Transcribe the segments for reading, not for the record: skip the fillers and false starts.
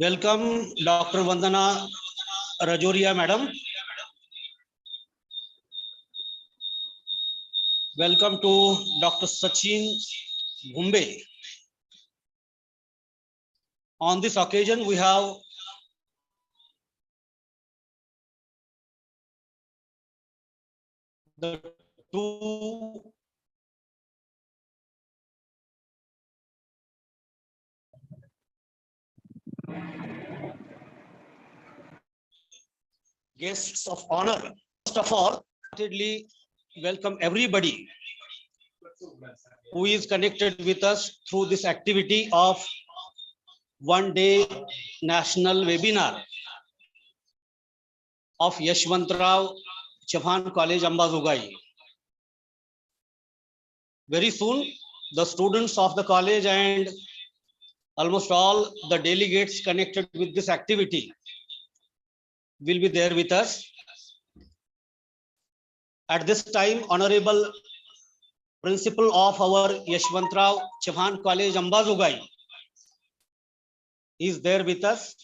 Welcome, Dr. Vandana Rajoria, madam. Welcome to Dr. Sachin Bhumbe. On this occasion, we have the two guests of honor. First of all, heartily welcome everybody who is connected with us through this activity of one-day national webinar of Yashwantrao Chauhan College, Ambazogai. Very soon, the students of the college and almost all the delegates connected with this activity will be there with us. At this time, Honorable Principal of our Yashwantrao Chauhan College, Ambazogai, is there with us.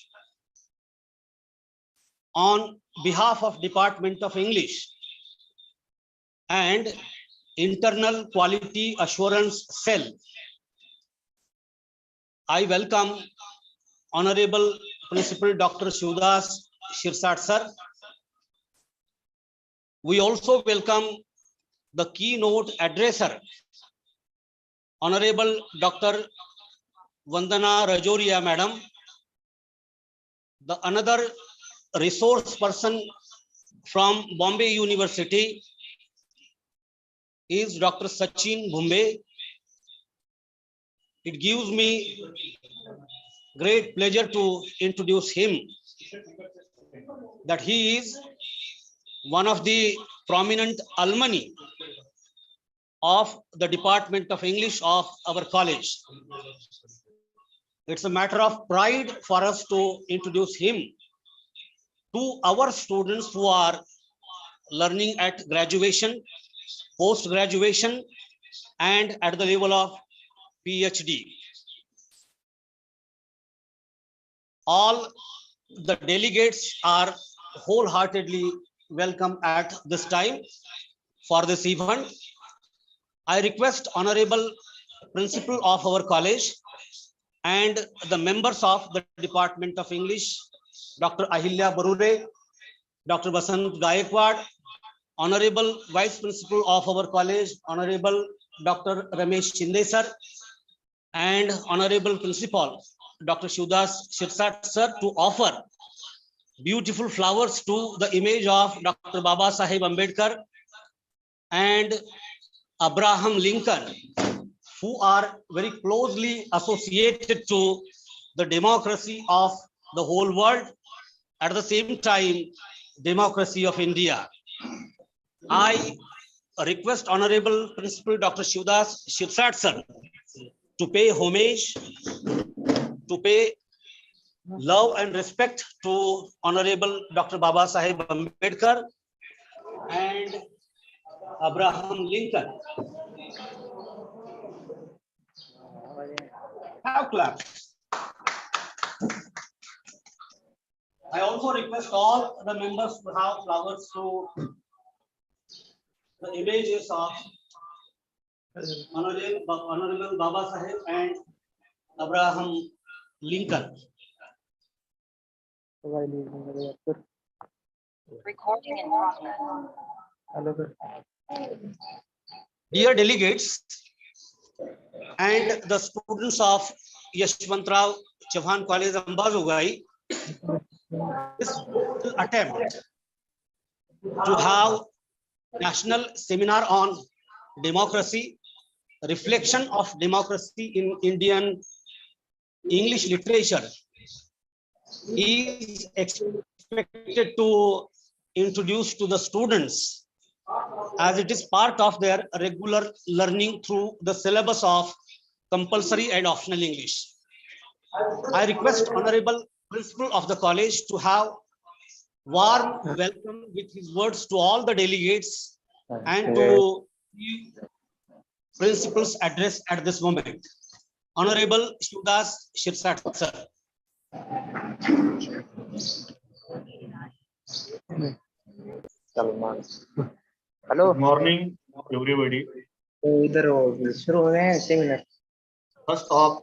On behalf of Department of English and Internal Quality Assurance Cell, I welcome Honorable Principal Dr. Shivdas Shirsat sir. We also welcome the keynote addresser, Honorable Dr. Vandana Rajoria madam. The another resource person from Bombay University is Dr. Sachin Bhumbe. It gives me great pleasure to introduce him, that he is one of the prominent alumni of the Department of English of our college. It's a matter of pride for us to introduce him to our students who are learning at graduation, post-graduation, and at the level of PhD. All the delegates are wholeheartedly welcome at this time for this event. I request Honorable Principal of our college and the members of the Department of English, Dr. Ahilya Barure, Dr. Basant Gaikwad, Honorable Vice Principal of our college, Honorable Dr. Ramesh Shinde sir, and Honorable Principal Dr. Shivdas Shirsat sir, to offer beautiful flowers to the image of Dr. Baba Saheb Ambedkar and Abraham Lincoln, who are very closely associated to the democracy of the whole world, at the same time, democracy of India. I request Honorable Principal Dr. Shivdas Shirsat sir to pay homage, to pay love and respect to Honorable Dr. Baba Saheb Ambedkar and Abraham Lincoln. Have claps. I also request all the members to have flowers to the images of Honorable Baba Saheb and Abraham Lincoln. Recording in progress. Dear delegates and the students of Yashwantrao Chauhan College, Ambazogai, this attempt to have national seminar on democracy, reflection of democracy in Indian English literature, is expected to introduce to the students, as it is part of their regular learning through the syllabus of compulsory and optional English. I request Honorable Principal of the college to have warm welcome with his words to all the delegates and to give Principal's address at this moment. Honorable Shivdas Shirsat sir. Salman hello Good morning, everybody. इधर शुरू हो गए हैं seminar First of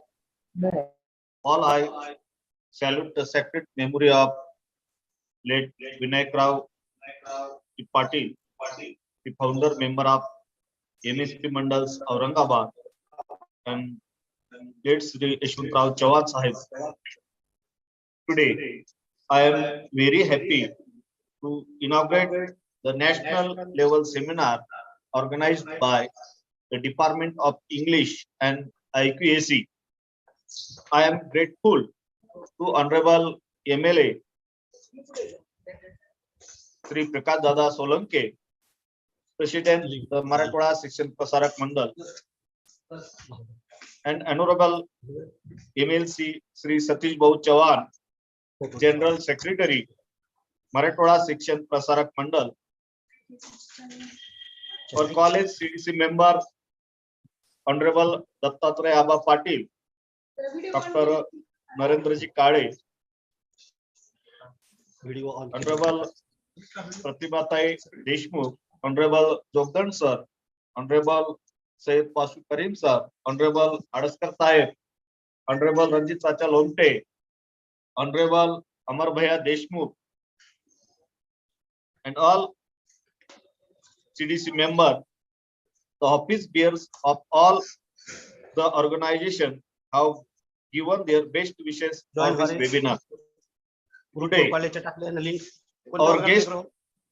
all, I salute the sacred memory of late Vinayak Rao Patil, the founder member of MSP Mandals Aurangabad, and late Sri Yashwantrao Chauhan Sahib. Today, I am very happy to inaugurate the national level seminar organized by the Department of English and IQAC. I am grateful to Honorable MLA Sri Prakash Dada Solanke, President the Marathwada Section Prasarak Mandal, and Honorable MLC Sri Satish Babu Chauhan, General Secretary, Marathwada Section Prasarak Mandal, our college CDC member, Honorable Dattatreya Abba Patil, Dr. Narendraji Kade, Video on. Honorable Pratibhatai Deshmukh, Honorable Jogdan Sir, Honorable Syed Pasu Karim Sir, Honorable Adaskar Sahib, Honorable Ranjit Chacha Lomte, Honorable Amar Bhaiya Deshmukh, and all CDC members, the office bearers of all the organization have given their best wishes for this webinar. Today, कॉलेजचे टाकले ना link our guest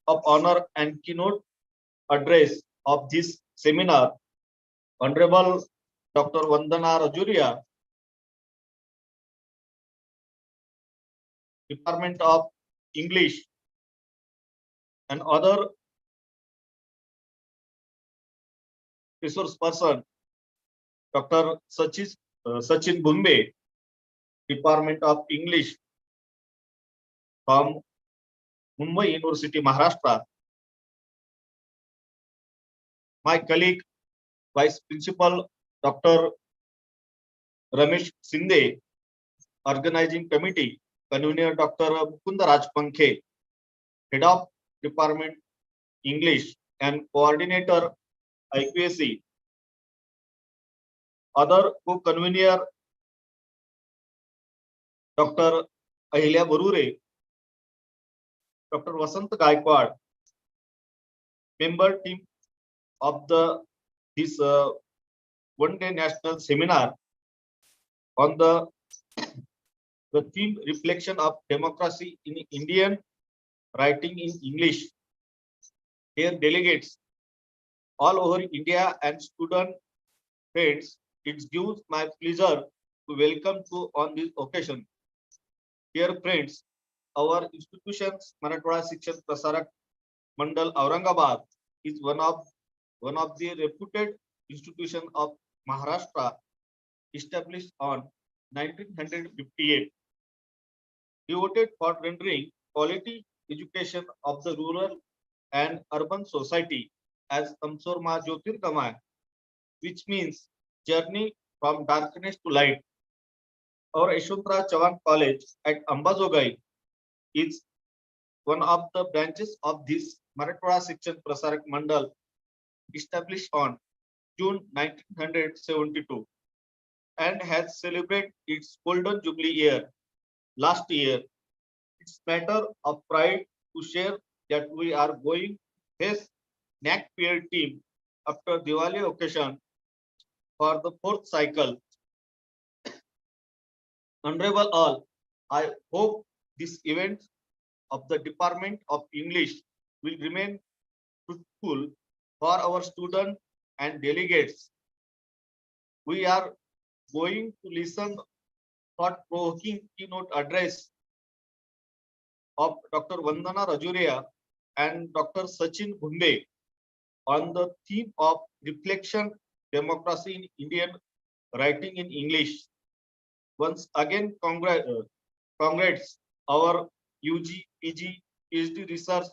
of honor and keynote address of this seminar, Honorable Dr. Vandana Rajuria, Department of English, and other resource person, Dr. Sachin Bumbe, Department of English from Mumbai University, Maharashtra. My colleague, Vice Principal Dr. Ramesh Sinde, Organizing Committee, Convener Dr. Mukunda Raj Pankhe, Head of Department English and Coordinator IQAC, other co-convener Dr. Ahilya Barure, Dr. Vasant Gaikwad, member team of this one-day national seminar on the theme reflection of democracy in Indian writing in English. Here delegates all over India and student friends, it gives my pleasure to welcome you on this occasion. Dear friends, our institutions, Marathwada Shikshan Prasarak Mandal Aurangabad, is one of the reputed institution of Maharashtra, established on 1958, devoted for rendering quality education of the rural and urban society as Tamsorma Jyotirgamaya, which means journey from darkness to light. Our Yashwantrao Chauhan College at Ambazogai is one of the branches of this Marathwada Shikshan Prasarak Mandal, established on June 1972 and has celebrated its golden jubilee year last year. It's matter of pride to share that we are going face NAC peer team after Diwali occasion for the fourth cycle. Honorable all, I hope this event of the Department of English will remain fruitful for our students and delegates. We are going to listen thought-provoking keynote address of Dr. Vandana Rajuria and Dr. Sachin Bumbe on the theme of reflection, democracy in Indian writing in English. Once again, congrats our UG, PG, PhD research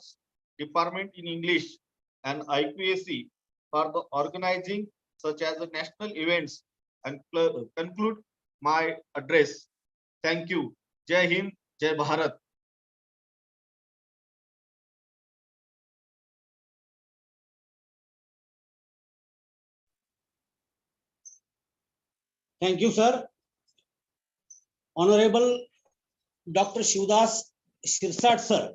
department in English and IQAC for the organizing such as the national events, and conclude my address. Thank you. जय हिंद, जय Bharat. Thank you, sir. Honorable Dr. Shivdas Shirsat, sir,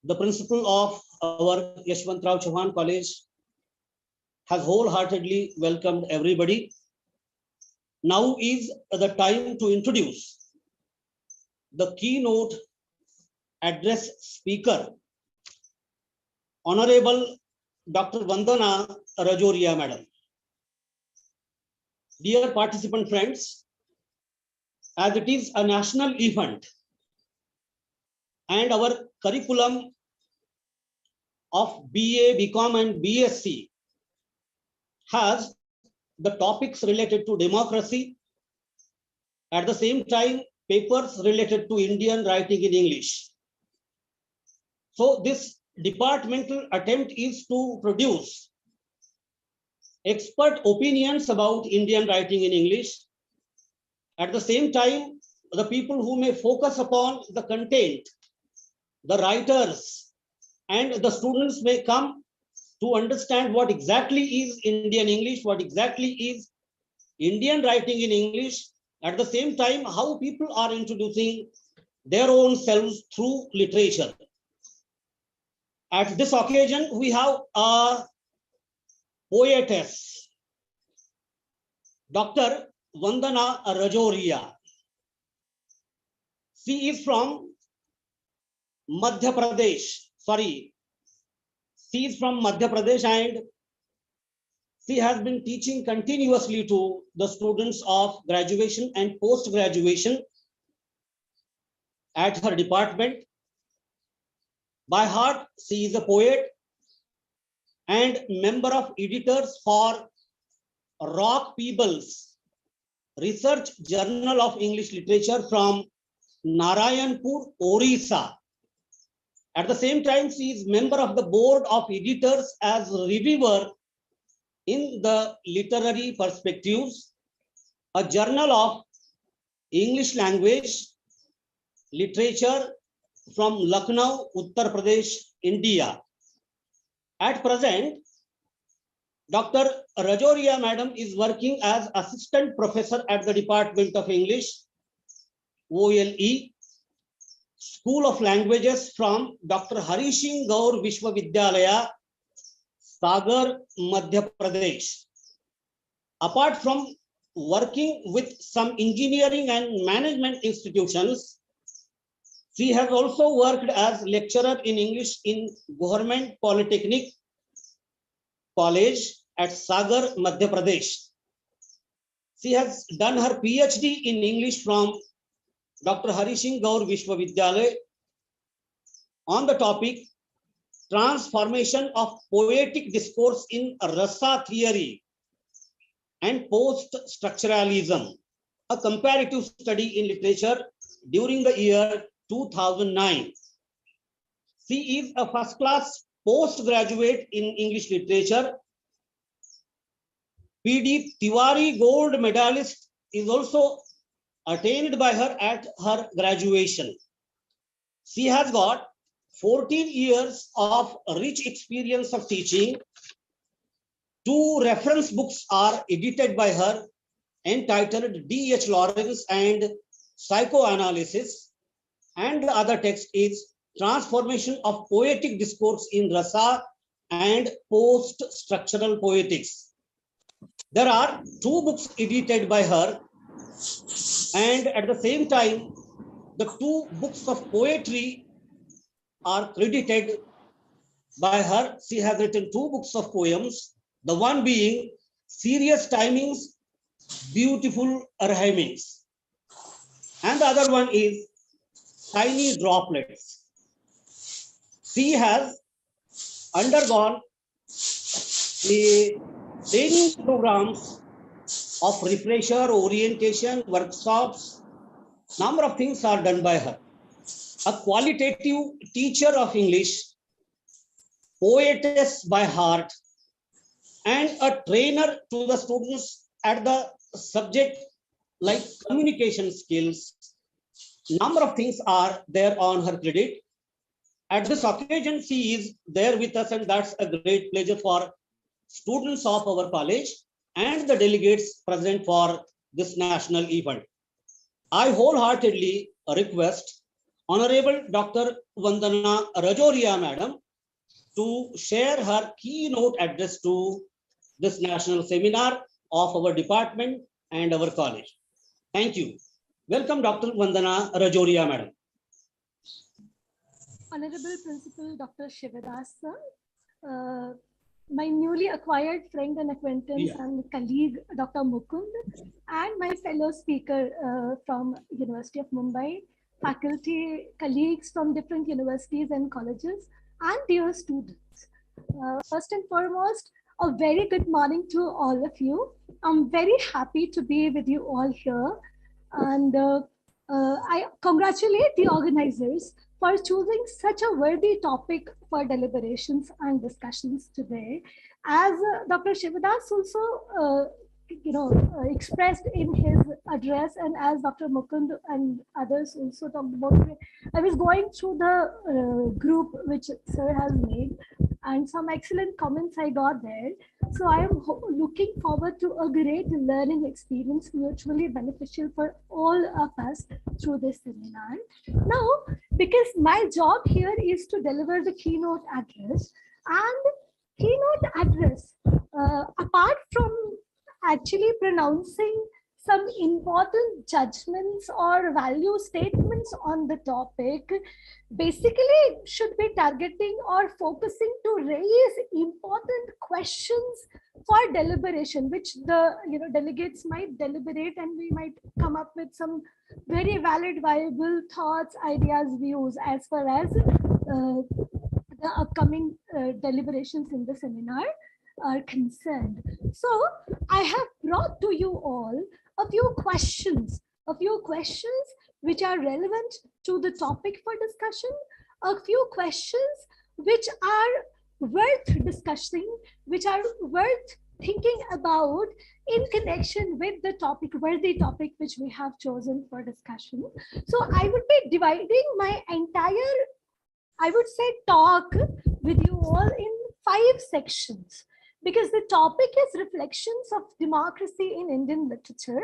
the principal of our Yashwantrao Chauhan College, has wholeheartedly welcomed everybody. Now is the time to introduce the keynote address speaker, Honorable Dr. Vandana Rajoria, Madam. Dear participant friends, as it is a national event and our curriculum of BA, BCom and BSc has the topics related to democracy, at the same time papers related to Indian writing in English. So this departmental attempt is to produce expert opinions about Indian writing in English. At the same time, the people who may focus upon the content, the writers and the students may come to understand what exactly is Indian English, what exactly is Indian writing in English. At the same time, how people are introducing their own selves through literature. At this occasion, we have a poetess, Dr. Vandana Rajoria. She is from Madhya Pradesh. She is from Madhya Pradesh and she has been teaching continuously to the students of graduation and post-graduation at her department. By heart, she is a poet and member of editors for Rock Peebles Research Journal of English Literature from Narayanpur, Orissa. At the same time, she is member of the board of editors as reviewer in the Literary Perspectives, a journal of English language literature from Lucknow, Uttar Pradesh, India. At present, Dr. Rajoria Madam is working as assistant professor at the Department of English, OLE, School of Languages from Dr. Hari Singh Gaur Vishwavidyalaya, Sagar, Madhya Pradesh. Apart from working with some engineering and management institutions, she has also worked as lecturer in English in Government Polytechnic College at Sagar, Madhya Pradesh. She has done her PhD in English from Dr. Hari Singh Gaur Vishwavidyalaya on the topic Transformation of Poetic Discourse in Rasa Theory and Post-Structuralism, a comparative study in literature during the year 2009. She is a first-class postgraduate in English literature. PD Tiwari Gold Medalist is also attained by her at her graduation. She has got 14 years of rich experience of teaching. 2 reference books are edited by her entitled D.H. Lawrence and Psychoanalysis, and the other text is Transformation of Poetic Discourse in Rasa and Post-Structural Poetics. There are 2 books edited by her, and at the same time, the 2 books of poetry are credited by her. She has written 2 books of poems, the one being Serious Timings, Beautiful Rhymings, and the other one is Tiny Droplets. She has undergone the training programs of refresher, orientation, workshops. Number of things are done by her. A qualitative teacher of English, poetess by heart, and a trainer to the students at the subject like communication skills, Number of things are there on her credit. At this occasion, she is there with us, and that's a great pleasure for students of our college and the delegates present for this national event. I wholeheartedly request Honorable Dr. Vandana Rajoria, Madam, to share her keynote address to this national seminar of our department and our college. Thank you. Welcome, Dr. Vandana Rajoria, Madam. Honorable Principal Dr. Shivadas, sir, my newly acquired friend and acquaintance and colleague, Dr. Mukund, and my fellow speaker from University of Mumbai, faculty, colleagues from different universities and colleges, and dear students. First and foremost, a very good morning to all of you. I'm very happy to be with you all here. And I congratulate the organizers for choosing such a worthy topic for deliberations and discussions today. As Dr. Shivadas also expressed in his address, and as Dr. Mukund and others also talked about, I was going through the group which sir has made, and some excellent comments I got there. So I am looking forward to a great learning experience, mutually beneficial for all of us through this seminar. Now, because my job here is to deliver the keynote address, and keynote address, apart from actually pronouncing some important judgments or value statements on the topic, basically should be targeting or focusing to raise important questions for deliberation, which the delegates might deliberate, and we might come up with some very valid, viable thoughts, ideas, views as far as the upcoming deliberations in the seminar are concerned. So I have brought to you all a few questions which are relevant to the topic for discussion, a few questions which are worth discussing, which are worth thinking about in connection with the topic, worthy topic which we have chosen for discussion. So I would be dividing my entire, I would say, talk with you all in 5 sections, because the topic is reflections of democracy in Indian literature.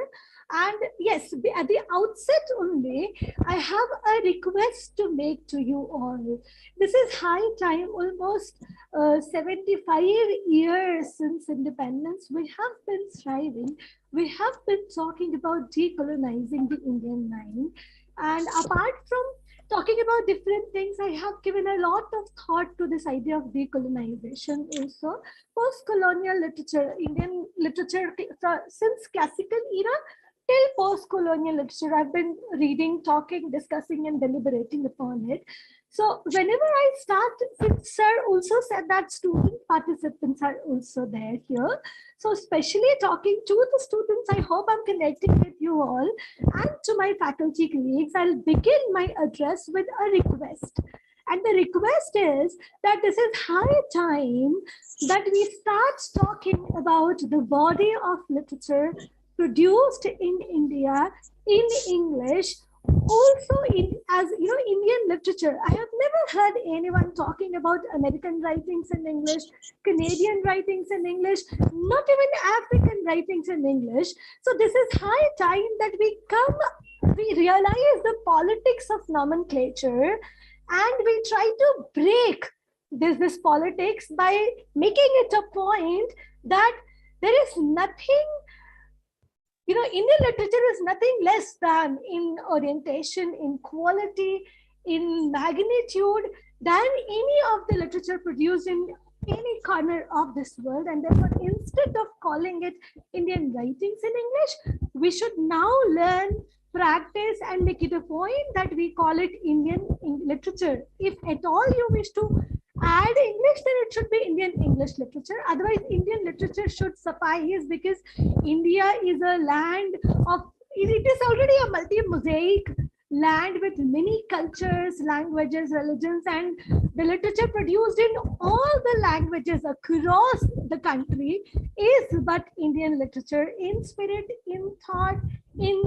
And yes, at the outset only, I have a request to make to you all. This is high time, almost 75 years since independence, we have been striving, we have been talking about decolonizing the Indian mind. And apart from talking about different things, I have given a lot of thought to this idea of decolonization also. Post-colonial literature, Indian literature since classical era till post-colonial literature, I've been reading, talking, discussing, and deliberating upon it. So whenever I start, since sir also said that student participants are also there here, so especially talking to the students, I hope I'm connecting with you all, and to my faculty colleagues, I'll begin my address with a request. And the request is that this is high time that we start talking about the body of literature produced in India in English, also as Indian literature. I have never heard anyone talking about American writings in English, Canadian writings in English, not even African writings in English. So this is high time that we realize the politics of nomenclature, and we try to break this politics by making it a point that there is nothing, Indian literature is nothing less than in orientation, in quality, in magnitude than any of the literature produced in any corner of this world. And therefore, instead of calling it Indian writings in English, we should now learn, practice, and make it a point that we call it Indian literature. If at all you wish to add English, then it should be Indian English literature. Otherwise, Indian literature should suffice, because India is a land of, it is already a multi-mosaic land with many cultures, languages, religions, and the literature produced in all the languages across the country is but Indian literature in spirit, in thought, in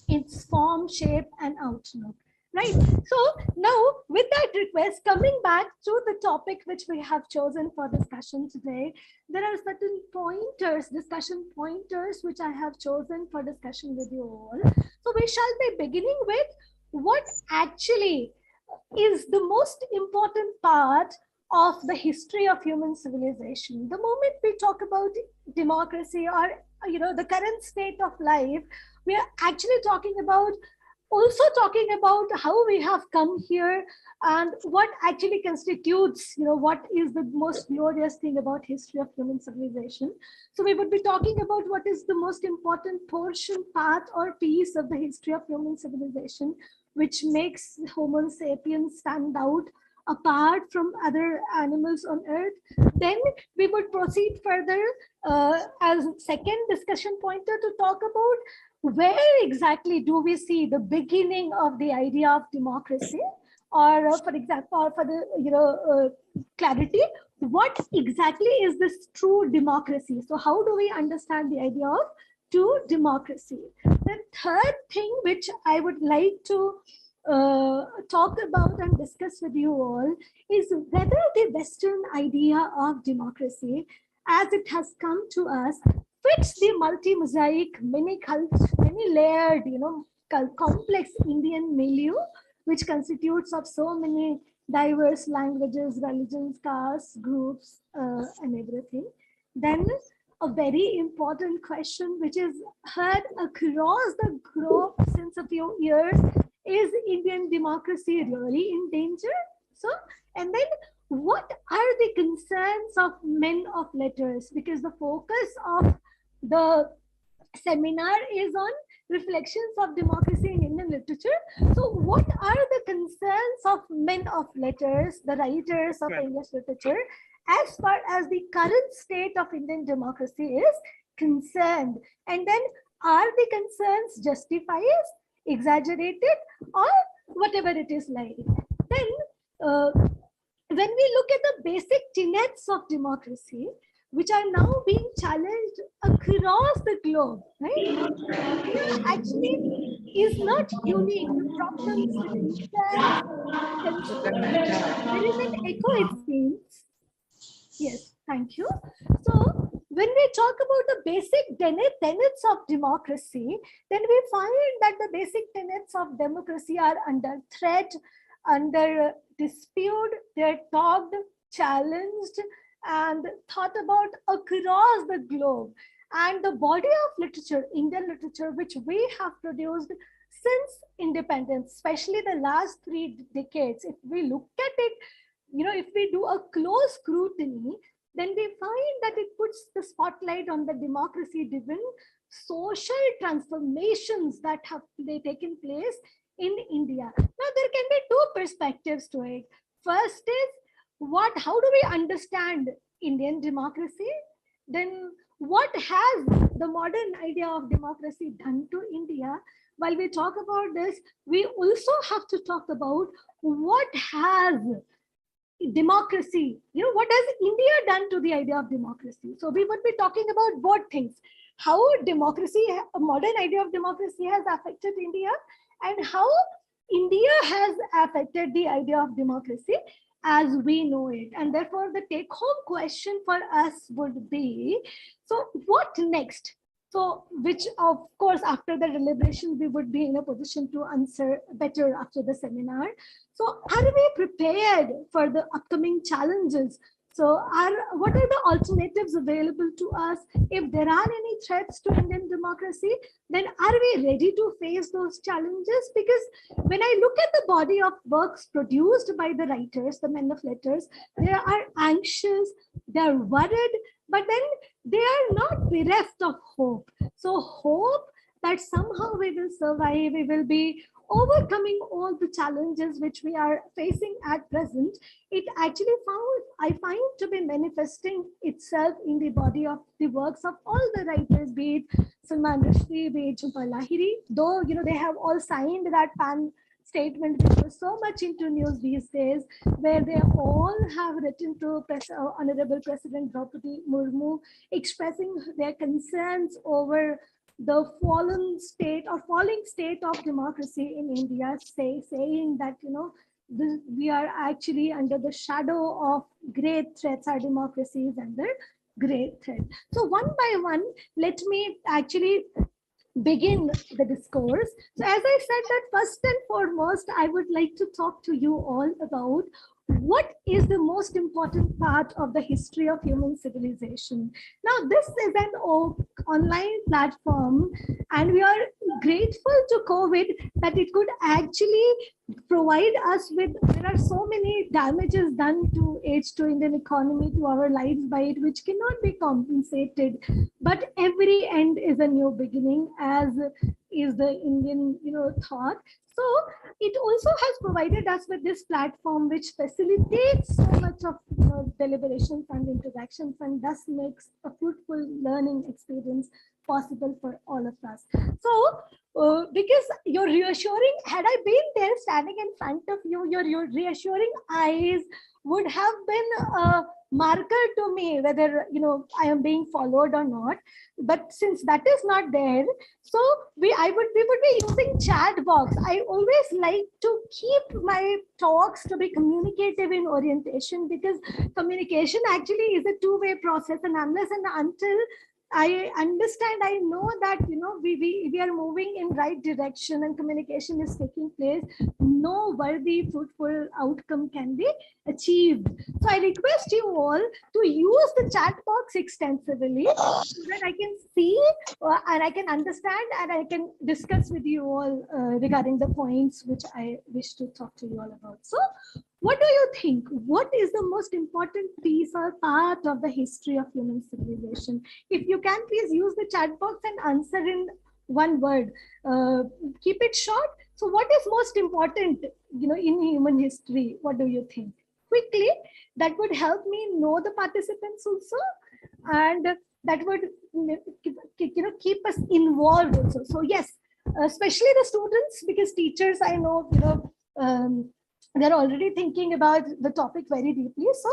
its form, shape, and outlook. Right. So now, with that request, coming back to the topic which we have chosen for discussion today, there are certain pointers, discussion pointers, which I have chosen for discussion with you all. So we shall be beginning with what actually is the most important part of the history of human civilization. The moment we talk about democracy or the current state of life, we are actually talking about how we have come here and what actually constitutes, what is the most glorious thing about history of human civilization. So we would be talking about what is the most important portion, part, or piece of the history of human civilization, which makes Homo sapiens stand out apart from other animals on earth. Then we would proceed further as second discussion pointer to talk about where exactly do we see the beginning of the idea of democracy, or for example, or for the clarity, what exactly is this true democracy? So how do we understand the idea of true democracy? The third thing which I would like to talk about and discuss with you all is whether the Western idea of democracy, as it has come to us, fits the multi-mosaic, many-layered, complex Indian milieu, which constitutes of so many diverse languages, religions, castes, groups, and everything. Then a very important question, which is heard across the globe since a few years, is Indian democracy really in danger? So, and then what are the concerns of men of letters? Because the focus of the seminar is on reflections of democracy in Indian literature. So what are the concerns of men of letters, the writers of English literature, as far as the current state of Indian democracy is concerned? And then are the concerns justified, exaggerated, or whatever it is like? Then when we look at the basic tenets of democracy, which are now being challenged across the globe, right? India actually is not unique. The problems with there is an echo, it seems. Yes, thank you. So when we talk about the basic tenets of democracy, then we find that the basic tenets of democracy are under threat, under dispute, they're talked, challenged, and thought about across the globe. And the body of literature, Indian literature, which we have produced since independence, especially the last 3 decades, if we look at it, if we do a close scrutiny, then we find that it puts the spotlight on the democracy-driven social transformations that have taken place in India. Now, there can be 2 perspectives to it. First is, how do we understand Indian democracy? Then what has the modern idea of democracy done to India? While we talk about this, we also have to talk about what has democracy, what has India done to the idea of democracy? So we would be talking about both things: how democracy, a modern idea of democracy, has affected India, and how India has affected the idea of democracy as we know it. And therefore, the take-home question for us would be, so what next? So, which of course, after the deliberation, we would be in a position to answer better after the seminar. So are we prepared for the upcoming challenges? So what are the alternatives available to us? If there are any threats to Indian democracy, then are we ready to face those challenges? Because when I look at the body of works produced by the writers, the men of letters, they are anxious, they're worried, but then they are not bereft of hope. So hope that somehow we will survive, we will be overcoming all the challenges which we are facing at present, it actually I find to be manifesting itself in the body of the works of all the writers, be it Salman Rushdie, be it Jhumpa Lahiri, though they have all signed that PAN statement, which was so much into news these days, where they all have written to Honorable President Draupadi Murmu, expressing their concerns over the fallen state or falling state of democracy in India, saying that, we are actually under the shadow of great threats. Our democracy is under great threat. So one by one, let me actually begin the discourse. So as I said, that first and foremost, I would like to talk to you all about what is the most important part of the history of human civilization. Now, this is an online platform, and we are grateful to COVID that it could actually provide us with, there are so many damages done to Indian economy, to our lives by it, which cannot be compensated. But every end is a new beginning, as is the Indian, thought. So it also has provided us with this platform, which facilitates so much of deliberations and interactions, and thus makes a fruitful learning experience possible for all of us. So because your reassuring, had I been there standing in front of you, your reassuring eyes would have been a marker to me whether I am being followed or not. But since that is not there, so we would be using chat box. I always like to keep my talks to be communicative in orientation, because communication actually is a two-way process, and unless and until I understand, I know that we are moving in right direction and communication is taking place, no worthy fruitful outcome can be achieved. So I request you all to use the chat box extensively, so that I can see and I can understand and I can discuss with you all regarding the points which I wish to talk to you all about. So what do you think? What is the most important piece or part of the history of human civilization? If you can, please use the chat box and answer in one word. Keep it short. So what is most important, in human history? What do you think? Quickly, that would help me know the participants also, and that would keep us involved also. So yes, especially the students, because teachers, I know, they're already thinking about the topic very deeply. So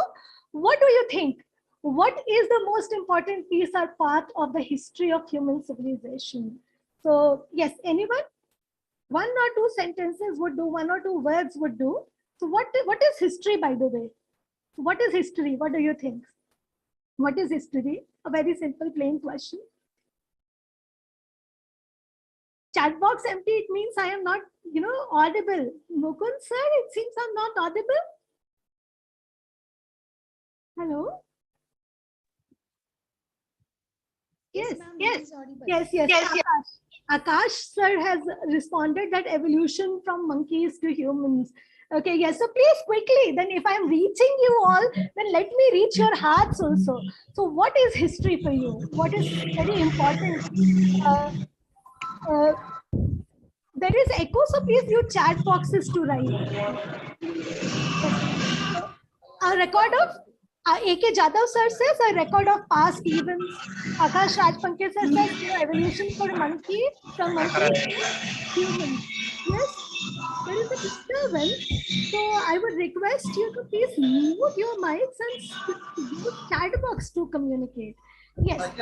what do you think? What is the most important piece or part of the history of human civilization? So yes, anyone? One or two sentences would do, one or two words would do. So what is history, by the way? What is history? What do you think? What is history? A very simple, plain question. Chat box empty, it means I am not, audible. Mukund sir, it seems I'm not audible. Hello? Yes. Akash sir has responded that evolution from monkeys to humans. Okay, yes. So please quickly, then if I'm reaching you all, then let me reach your hearts also. So what is history for you? What is very important? There is echo, so please use chat boxes to write. A record of A.K. Jadhav sir says a record of past events. Akash Rajpankaj sir says evolution from monkey to human. Yes, there is a disturbance. So I would request you to please mute your mics and use chat box to communicate. Yes.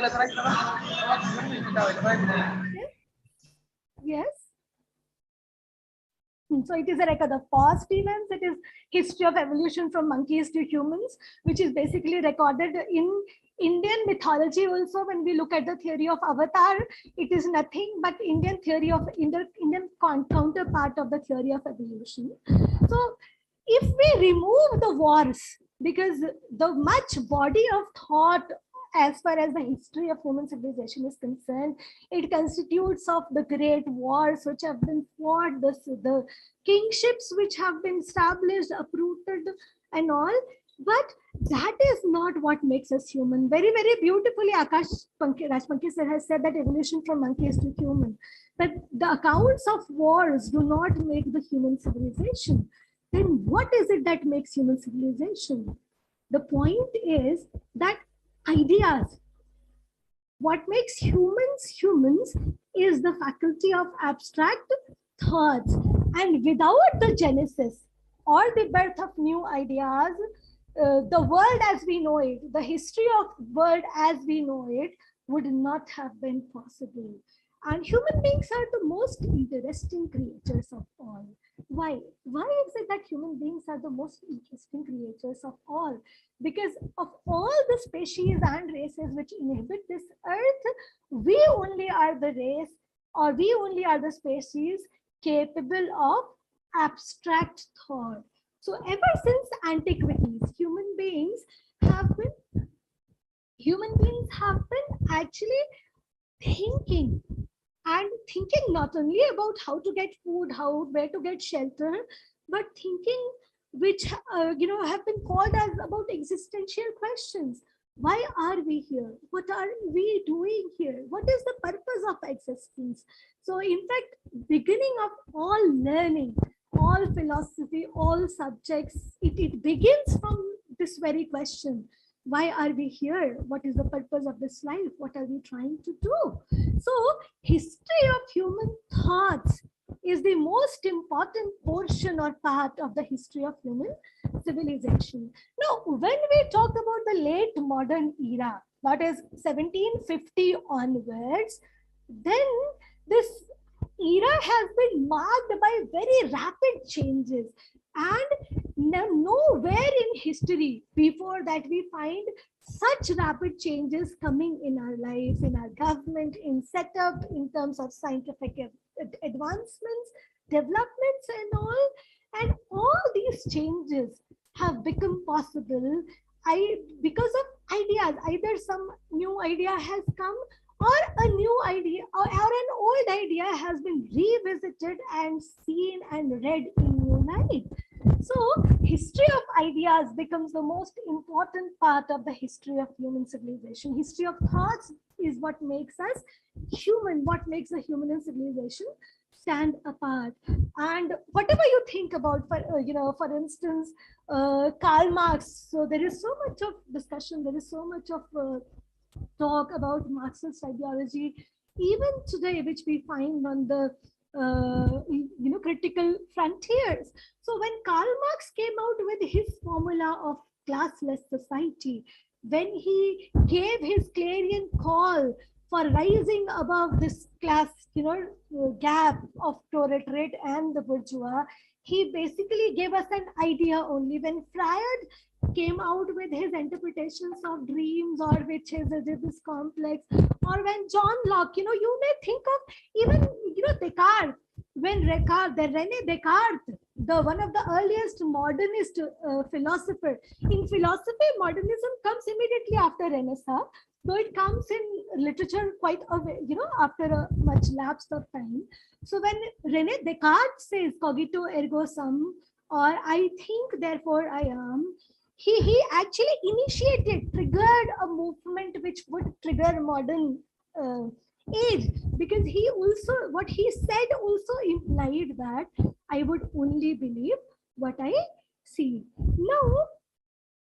Yes. So it is a record of past events. It is history of evolution from monkeys to humans, which is basically recorded in Indian mythology. Also, when we look at the theory of avatar, it is nothing but Indian theory of Indian counterpart of the theory of evolution. So if we remove the wars, because the much body of thought as far as the history of human civilization is concerned, it constitutes of the great wars which have been fought, the kingships which have been established, uprooted and all. But that is not what makes us human. Very, very beautifully, Akash Rajpankaj sir has said that evolution from monkeys to human. But the accounts of wars do not make the human civilization. Then what is it that makes human civilization? The point is that ideas. What makes humans is the faculty of abstract thoughts. And without the genesis or the birth of new ideas, the world as we know it, the history of world as we know it would not have been possible. And human beings are the most interesting creatures of all. Why? Why is it that human beings are the most interesting creatures of all? Because of all the species and races which inhabit this earth, we only are the race, or we only are the species capable of abstract thought. So ever since antiquities, human beings have been actually thinking, and thinking not only about how to get food, where to get shelter, but thinking which have been called as about existential questions. Why are we here? What are we doing here? What is the purpose of existence? So in fact, beginning of all learning, all philosophy, all subjects, it begins from this very question. Why are we here? What is the purpose of this life? What are we trying to do? So history of human thoughts is the most important portion or part of the history of human civilization. Now, when we talk about the late modern era, that is 1750 onwards, then this era has been marked by very rapid changes, and nowhere in history before that we find such rapid changes coming in our lives, in our government, in setup, in terms of scientific advancements, developments and all. And all these changes have become possible because of ideas. Either some new idea has come, or a new idea or an old idea has been revisited and seen and read in new light. So history of ideas becomes the most important part of the history of human civilization. History of thoughts is what makes us human, what makes a human civilization stand apart. And whatever you think about, for instance, Karl Marx. So there is so much of discussion, there is so much of talk about Marxist ideology even today, which we find on the critical frontiers. So when Karl Marx came out with his formula of classless society, when he gave his clarion call for rising above this class gap of proletariat and the bourgeois, he basically gave us an idea only. When Freud came out with his interpretations of dreams, or with his Oedipus complex, or when John Locke, you may think of even Descartes, when René Descartes, the one of the earliest modernist philosopher. In philosophy, modernism comes immediately after Renaissance, though it comes in literature quite after a much lapse of time. So when René Descartes says cogito ergo sum, or I think therefore I am, he actually triggered a movement which would trigger modern age, because what he said also implied that I would only believe what I see. Now,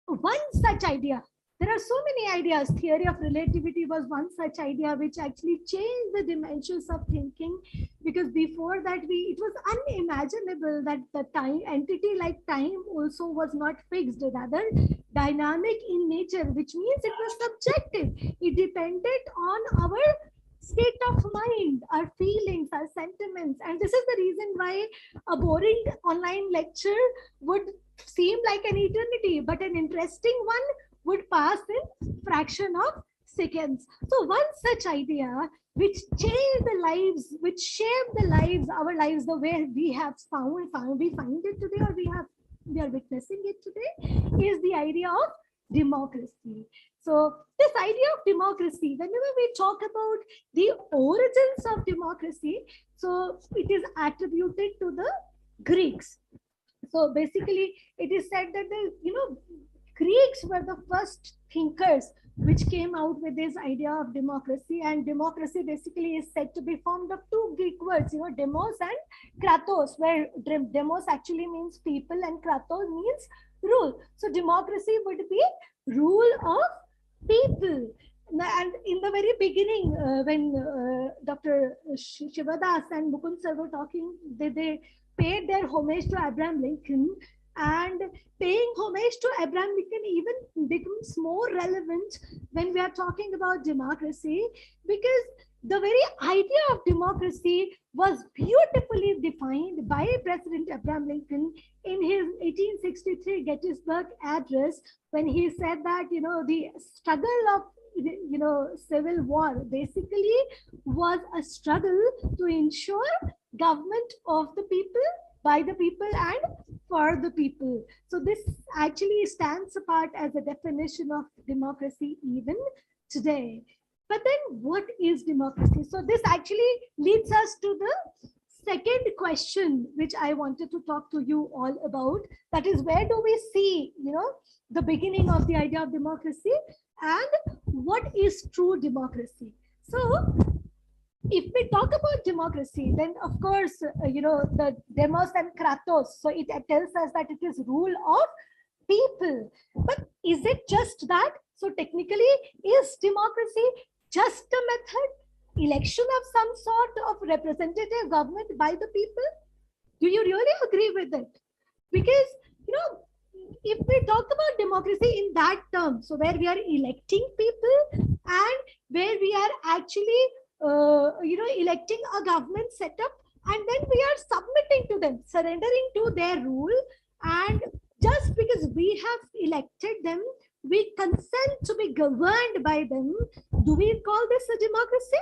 one such idea, there are so many ideas. Theory of relativity was one such idea which actually changed the dimensions of thinking, because before that it was unimaginable that the time entity like time also was not fixed, rather dynamic in nature, which means it was subjective. It depended on our state of mind, our feelings, our sentiments. And this is the reason why a boring online lecture would seem like an eternity, but an interesting one would pass in fraction of seconds. So one such idea which changed the lives, which shaped the lives, our lives, the way we have we find it today, or we are witnessing it today, is the idea of democracy. So this idea of democracy, whenever we talk about the origins of democracy, so it is attributed to the Greeks. So basically, it is said that the Greeks were the first thinkers which came out with this idea of democracy. And democracy basically is said to be formed of two Greek words, demos and kratos, where demos actually means people and kratos means rule. So democracy would be rule of people. And in the very beginning, when Dr. Shivadas and Mukund sir were talking, they paid their homage to Abraham Lincoln. And paying homage to Abraham Lincoln even becomes more relevant when we are talking about democracy, because the very idea of democracy was beautifully defined by President Abraham Lincoln in his 1863 Gettysburg Address, when he said that, the struggle of, civil war basically was a struggle to ensure government of the people, by the people, and for the people. So this actually stands apart as a definition of democracy even today. But then what is democracy? So this actually leads us to the second question, which I wanted to talk to you all about. That is, where do we see, the beginning of the idea of democracy, and what is true democracy? So if we talk about democracy, then of course, the demos and kratos. So it tells us that it is rule of people. But is it just that? So technically, is democracy just a method, election of some sort of representative government by the people? Do you really agree with it? Because, if we talk about democracy in that term, so where we are electing people and where we are actually, electing a government setup, and then we are submitting to them, surrendering to their rule, and just because we have elected them, we consent to be governed by them. Do we call this a democracy?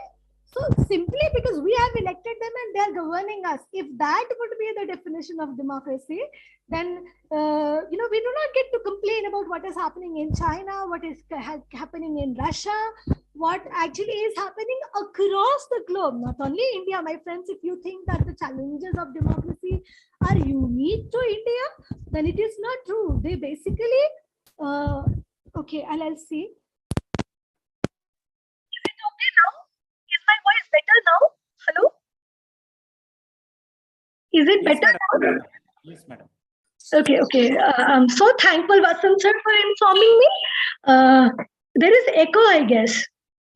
So simply because we have elected them and they are governing us, if that would be the definition of democracy, then we do not get to complain about what is happening in China, what is happening in Russia, what actually is happening across the globe, not only India. My friends, if you think that the challenges of democracy are unique to India, then it is not true. They basically, okay, I'll see. Is it okay now? Is my voice better now? Hello? Is it better now? Yes, madam. Okay. I'm so thankful, Vasant sir, for informing me. There is echo, I guess.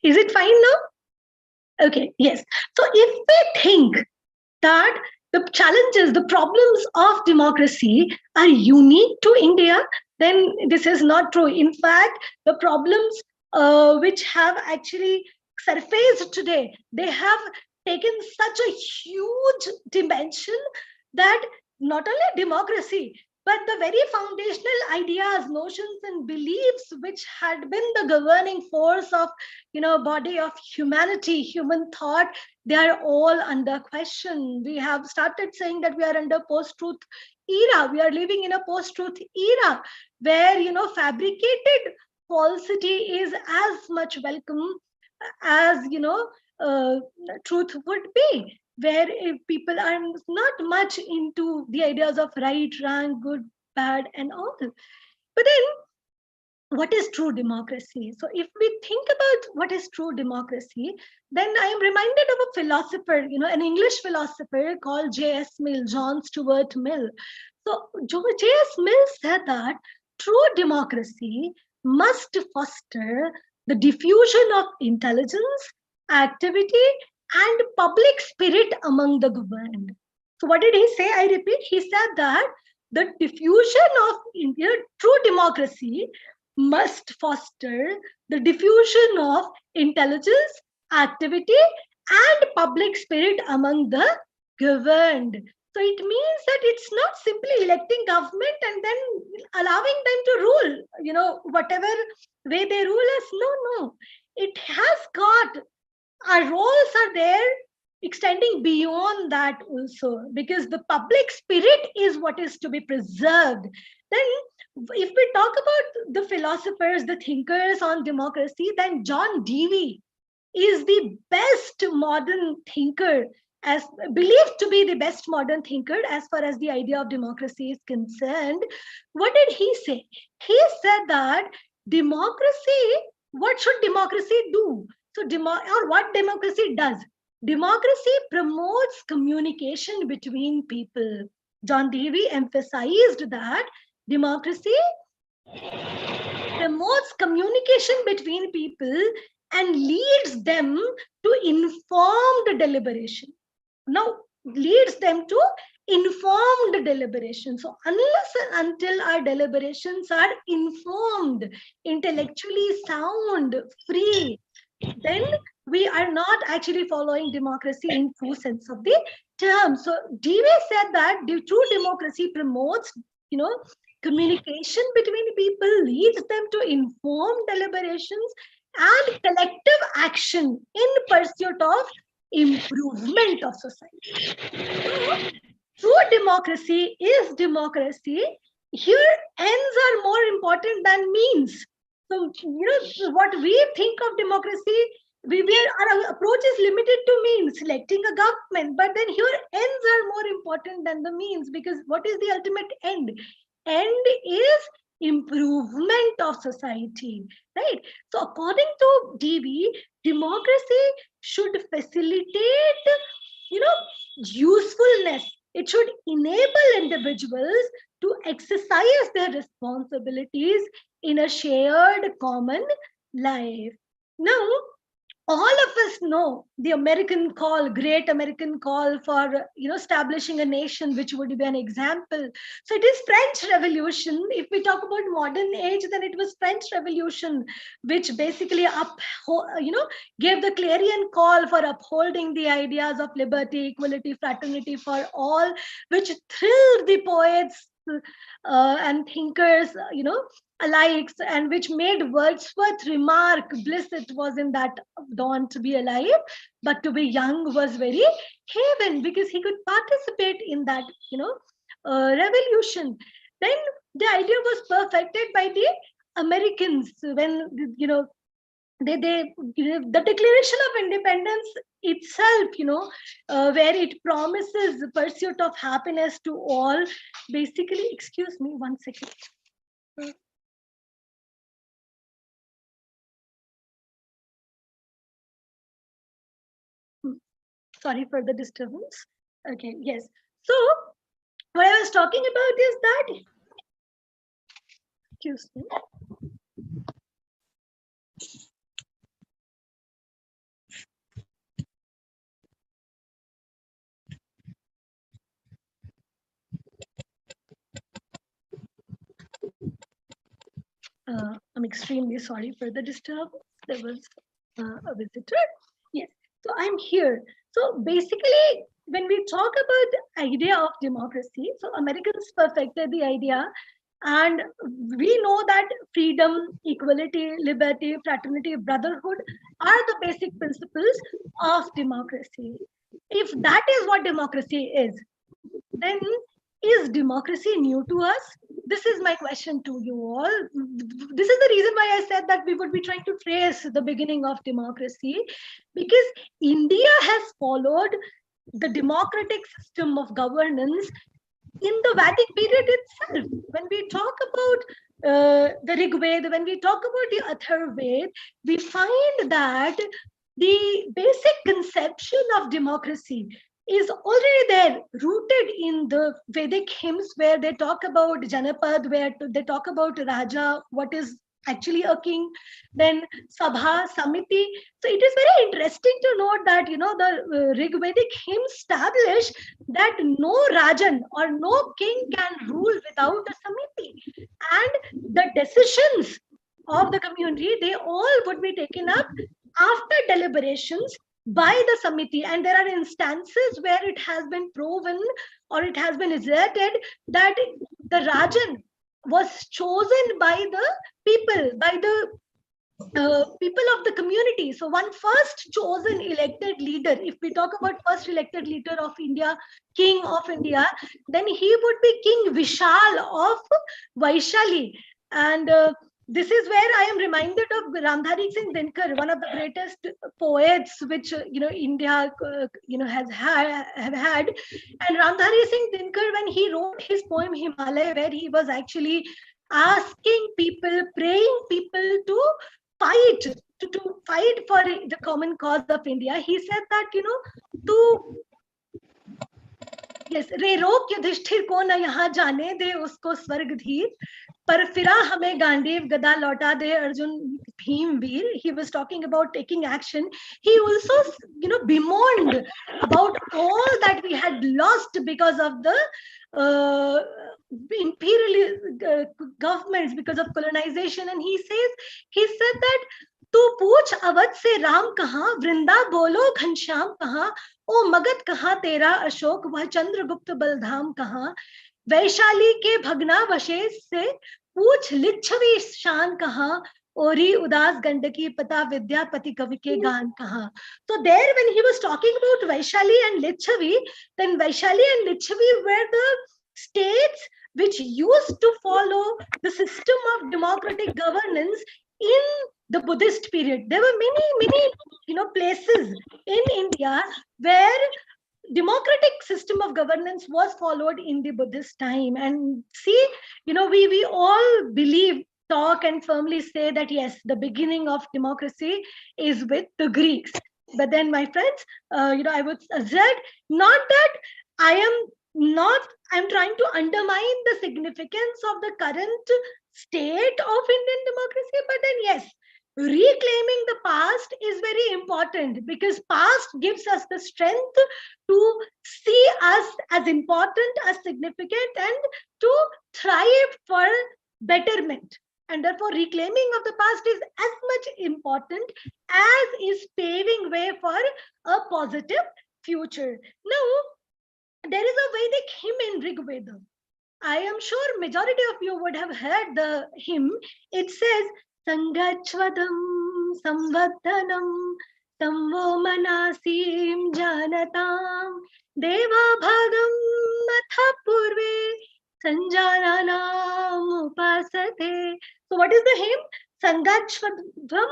Is it fine now? Okay, yes. So if we think that the challenges, the problems of democracy are unique to India, then this is not true. In fact, the problems which have actually surfaced today, they have taken such a huge dimension that not only democracy, but the very foundational ideas, notions, and beliefs which had been the governing force of, body of humanity, human thought, they are all under question. We have started saying that we are under post-truth era. We are living in a post-truth era where, fabricated falsity is as much welcome as, truth would be, where people are not much into the ideas of right, wrong, good, bad, and all. But then, what is true democracy? So if we think about what is true democracy, then I am reminded of a philosopher, an English philosopher called J.S. Mill, John Stuart Mill. So J.S. Mill said that true democracy must foster the diffusion of intelligence, activity, and public spirit among the governed. So what did he say? I repeat, he said that the diffusion of true democracy must foster the diffusion of intelligence, activity, and public spirit among the governed. So it means that it's not simply electing government and then allowing them to rule, whatever way they rule us. No. It has got, our roles are there extending beyond that also, because the public spirit is what is to be preserved. Then if we talk about the philosophers, the thinkers on democracy, then John Dewey is the best modern thinker, as believed to be the best modern thinker as far as the idea of democracy is concerned. What did he say? He said that democracy, what should democracy do? So what democracy does? Democracy promotes communication between people. John Dewey emphasized that democracy promotes communication between people and leads them to informed deliberation. Now, leads them to informed deliberation. So unless and until our deliberations are informed, intellectually sound, free, then we are not actually following democracy in true sense of the term. So Dewey said that the true democracy promotes, communication between people, leads them to informed deliberations and collective action in pursuit of improvement of society. So, true democracy is democracy. Here, ends are more important than means. So, what we think of democracy, our approach is limited to means, selecting a government. But then here, ends are more important than the means, because what is the ultimate end? End is improvement of society, right? So, according to DB, democracy should facilitate, usefulness. It should enable individuals to exercise their responsibilities in a shared common life. Now, all of us know the great American call for establishing a nation, which would be an example. So it is French Revolution. If we talk about modern age, then it was French Revolution, which basically gave the clarion call for upholding the ideas of liberty, equality, fraternity for all, which thrilled the poets and thinkers, alike, and which made Wordsworth remark, bliss it was in that dawn to be alive, but to be young was very heaven, because he could participate in that, revolution. Then the idea was perfected by the Americans when, the Declaration of Independence itself, where it promises the pursuit of happiness to all, basically, excuse me, 1 second. Sorry for the disturbance. Okay, yes. So what I was talking about is that, excuse me. I'm extremely sorry for the disturbance. There was a visitor. Yes, so I'm here. So basically, when we talk about the idea of democracy, so Americans perfected the idea, and we know that freedom, equality, liberty, fraternity, brotherhood are the basic principles of democracy. If that is what democracy is, then is democracy new to us? This is my question to you all. This is the reason why I said that we would be trying to trace the beginning of democracy, because India has followed the democratic system of governance in the Vedic period itself. When we talk about the Rig Veda, when we talk about the Atharvaveda, we find that the basic conception of democracy is already there, rooted in the Vedic hymns, where they talk about Janapad, where they talk about Raja, what is actually a king, then Sabha, Samiti. So it is very interesting to note that, the Rig Vedic hymns establish that no Rajan or no king can rule without a Samiti. And the decisions of the community, they all would be taken up after deliberations by the Samiti. And there are instances where it has been proven or it has been asserted that the Rajan was chosen by the people, by the people of the community. So one first chosen elected leader, if we talk about first elected leader of India, king of India, then he would be King Vishal of Vaishali. And this is where I am reminded of Ramdhari Singh Dinkar, one of the greatest poets which India have had. And Ramdhari Singh Dinkar, when he wrote his poem Himalaya, where he was actually asking people, praying people to fight, to fight for the common cause of India, he said that to yes, रे रोक युधिष्ठिर को न यहाँ जाने दे उसको स्वर्ग धीर, पर फिरा हमें गांडीव गदा लौटा दे अर्जुन भीम वीर. He was talking about taking action. He also bemoaned about all that we had lost because of the imperial governments, because of colonization. And he said that तू पूछ अवध से राम कहाँ, वृंदा बोलो घनश्याम कहाँ, ओ मगध कहाँ तेरा अशोक, वह चंद्रगुप्त बलधाम कहाँ, वैशाली के भग्नावशेष से पूछ लिच्छवी शान कहाँ, ओरी उदास गंडकी पता विद्यापति कवि के गान कहाँ. So there when he was talking about Vaishali and Lichavi, then Vaishali and Lichavi were the states which used to follow the system of democratic governance in the Buddhist period. There were many places in India where democratic system of governance was followed in the Buddhist time. And see, we all believe, talk and firmly say that yes, the beginning of democracy is with the Greeks. But then, my friends, I would assert not that I'm trying to undermine the significance of the current state of Indian democracy, but then yes, reclaiming the past is very important, because past gives us the strength to see us as important, as significant, and to thrive for betterment. And therefore, reclaiming of the past is as much important as is paving way for a positive future. Now, there is a Vedic hymn in Rig Veda. I am sure majority of you would have heard the hymn. It says, Sangachvadam samvadhanam samvo manasim janatam deva bhagam matha purve sanjananam upasate. So what is the hymn? Sangachvadam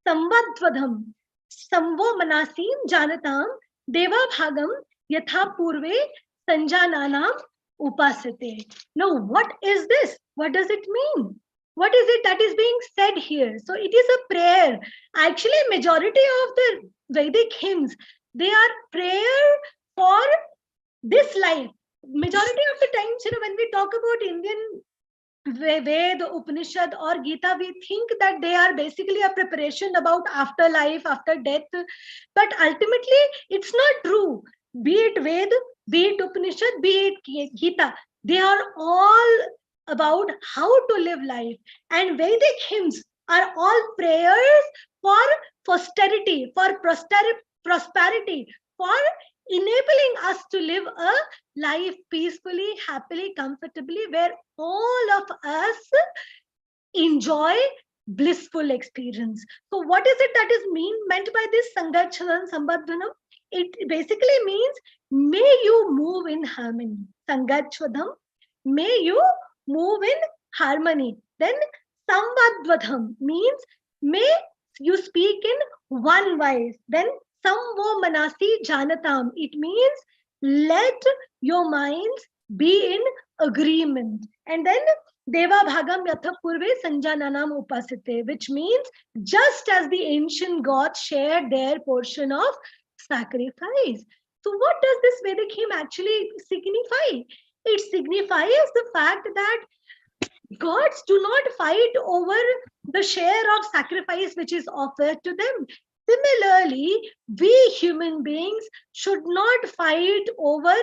samvadhvadham samvo manasim janatam deva bhagam yatha purve sanjananam upasate. Now, what is this? What does it mean? What is it that is being said here? So it is a prayer. Actually, majority of the Vedic hymns, they are prayer for this life. Majority of the times, when we talk about Indian Veda, Upanishad or Gita, we think that they are basically a preparation about afterlife, after death. But ultimately, it's not true. Be it Veda, be it Upanishad, be it Gita, they are all about how to live life. And Vedic hymns are all prayers for posterity, for prosperity, for enabling us to live a life peacefully, happily, comfortably, where all of us enjoy blissful experience. So what is it that is meant by this Sangachvadam Sambadhanam? It basically means, may you move in harmony. Sangachvadam, may you move in harmony. Then Samvadvadham means, may you speak in one voice. Then Samvo Manasi Janatam, it means, let your minds be in agreement. And then Deva Bhagam Yatha Purve Sanjananam Upasite, which means just as the ancient gods shared their portion of sacrifice. So what does this Vedic hymn actually signify? It signifies the fact that gods do not fight over the share of sacrifice which is offered to them. Similarly, we human beings should not fight over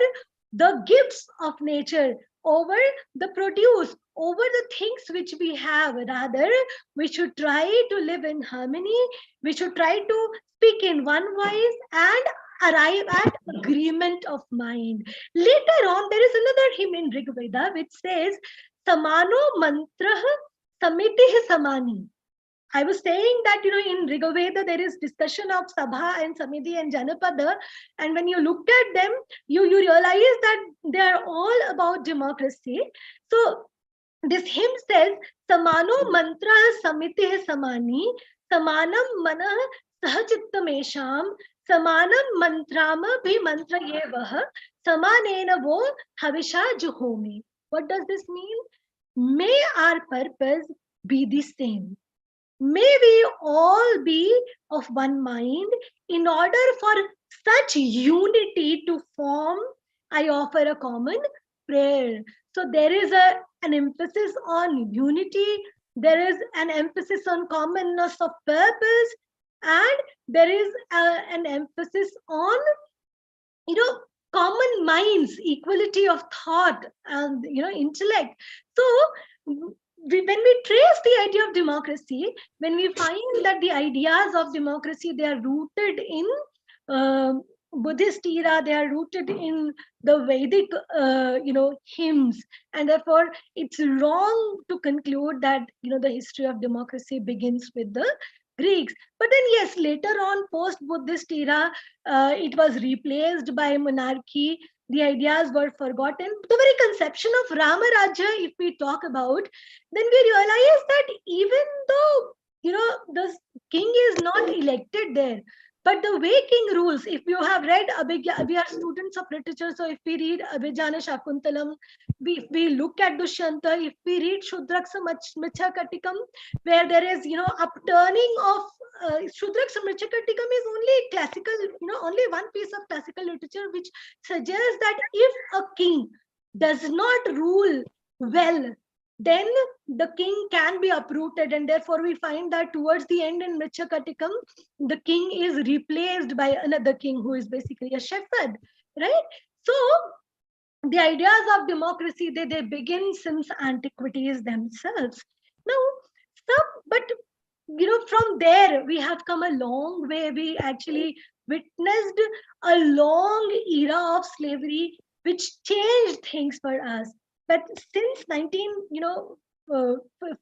the gifts of nature, over the produce, over the things which we have. Rather, we should try to live in harmony. We should try to speak in one voice and arrive at agreement of mind. Later on, there is another hymn in Rig Veda which says, Samano mantra samitih samani. I was saying that, in Rig Veda, there is discussion of Sabha and Samiti and Janapada. And when you looked at them, you realize that they are all about democracy. So this hymn says, Samano mantra samitih samani, samanam mana sahachittamesham, samanam mantrama bhi mantra yevaha, samanena vo havisha juhomi. What does this mean? May our purpose be the same. May we all be of one mind. In order for such unity to form, I offer a common prayer. So there is an emphasis on unity. There is an emphasis on commonness of purpose. And there is an emphasis on, common minds, equality of thought and, intellect. So when we trace the idea of democracy, when we find that the ideas of democracy, they are rooted in uh, Buddhist era, they are rooted in the Vedic, hymns, and therefore it's wrong to conclude that the history of democracy begins with the Greeks. But then, yes, later on, post-Buddhist era, it was replaced by monarchy. The ideas were forgotten. The very conception of Rama Rajya, if we talk about, then we realize that even though the king is not elected there, but the way king rules, if you have read we are students of literature, so if we read Abhijnana Shakuntalam, if we look at Dushyanta, if we read Shudraksa Michakatikam, where there is upturning of Shudraksa Michakatikam is only classical, only one piece of classical literature which suggests that if a king does not rule well, then the king can be uprooted, and therefore we find that towards the end in Michakatikam, the king is replaced by another king who is basically a shepherd, right? So the ideas of democracy, they begin since antiquities themselves. Now, but from there we have come a long way. We actually witnessed a long era of slavery which changed things for us. But since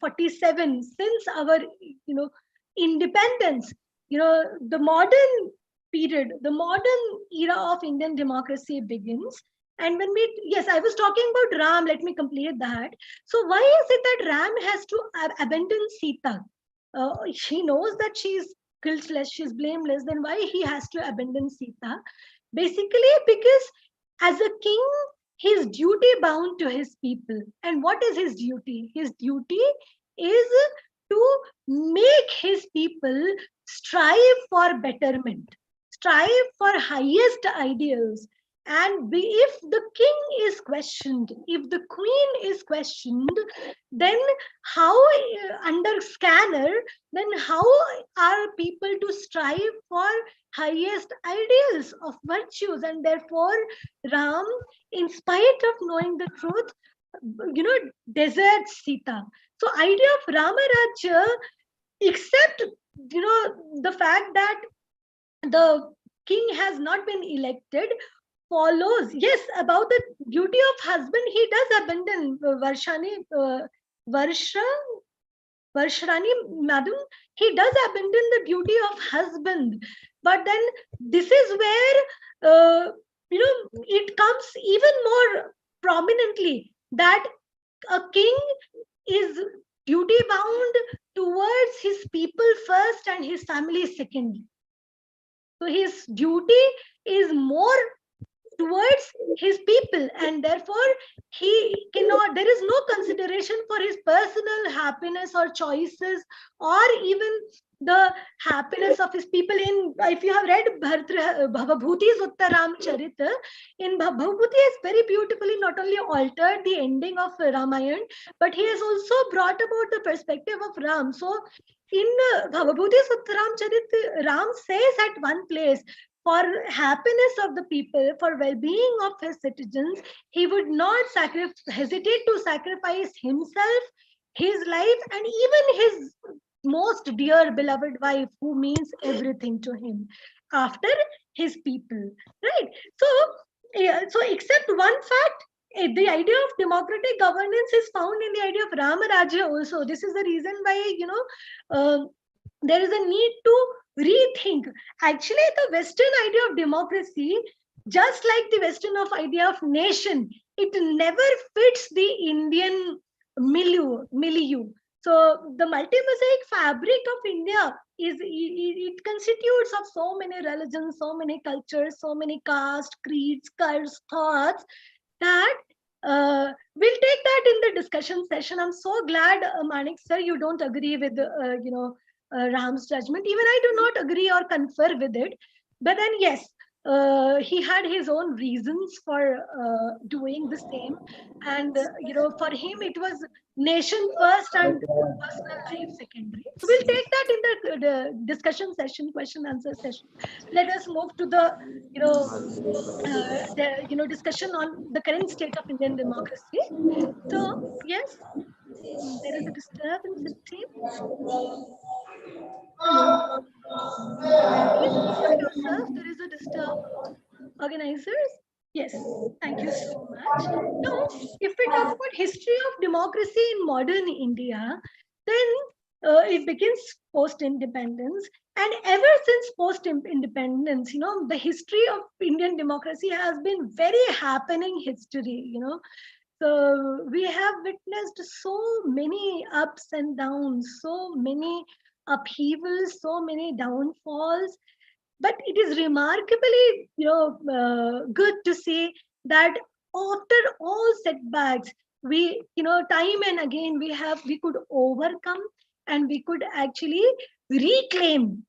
47, since our independence, the modern period, the modern era of Indian democracy begins. And when yes, I was talking about Ram, let me complete that. So why is it that Ram has to abandon Sita? He knows that she's guiltless, she's blameless, then why he has to abandon Sita? Basically, because as a king, he's duty bound to his people. And what is his duty? His duty is to make his people strive for betterment, strive for highest ideals. And if the king is questioned, if the queen is questioned, then how, under scanner, then how are people to strive for highest ideals of virtues? And therefore, Ram, in spite of knowing the truth, deserts Sita. So idea of Rama Rajya, except, the fact that the king has not been elected, follows, yes, about the duty of husband, he does abandon Varshrani, madam, he does abandon the duty of husband. But then this is where, it comes even more prominently that a king is duty bound towards his people first and his family second. So his duty is more towards his people, and therefore he cannot, there is no consideration for his personal happiness or choices, or even the happiness of his people. In, if you have read Bhavabhuti's Uttaram Charita, in Bhavabhuti has very beautifully not only altered the ending of Ramayana, but he has also brought about the perspective of Ram. So in Bhavabhuti's Uttaram Charita, Ram says at one place, for happiness of the people, for well-being of his citizens, he would not hesitate to sacrifice himself, his life, and even his most dear beloved wife, who means everything to him, after his people, right? So except one fact, the idea of democratic governance is found in the idea of Rama Rajya also. This is the reason why, there is a need to rethink. Actually, the Western idea of democracy, just like the Western idea of nation, it never fits the Indian milieu. So the multi-mosaic fabric of India it constitutes of so many religions, so many cultures, so many castes, creeds, cults, thoughts, that we'll take that in the discussion session. I'm so glad, Manik sir, you don't agree with Ram's judgment. Even I do not agree or confer with it. But then, yes, he had his own reasons for doing the same. And, for him, it was nation first and personal life secondary. So we'll take that in the discussion session, question answer session. Let us move to the, discussion on the current state of Indian democracy. So, yes. There is a disturbance, it seems. Hello. Please mute yourself. There is a disturb. Organizers? Yes, thank you so much. Now, if we talk about history of democracy in modern India, then it begins post-independence. And ever since post-independence, the history of Indian democracy has been very happening history, So we have witnessed so many ups and downs, so many upheavals, so many downfalls, but it is remarkably good to see that after all setbacks, we time and again we could overcome, and we could actually reclaim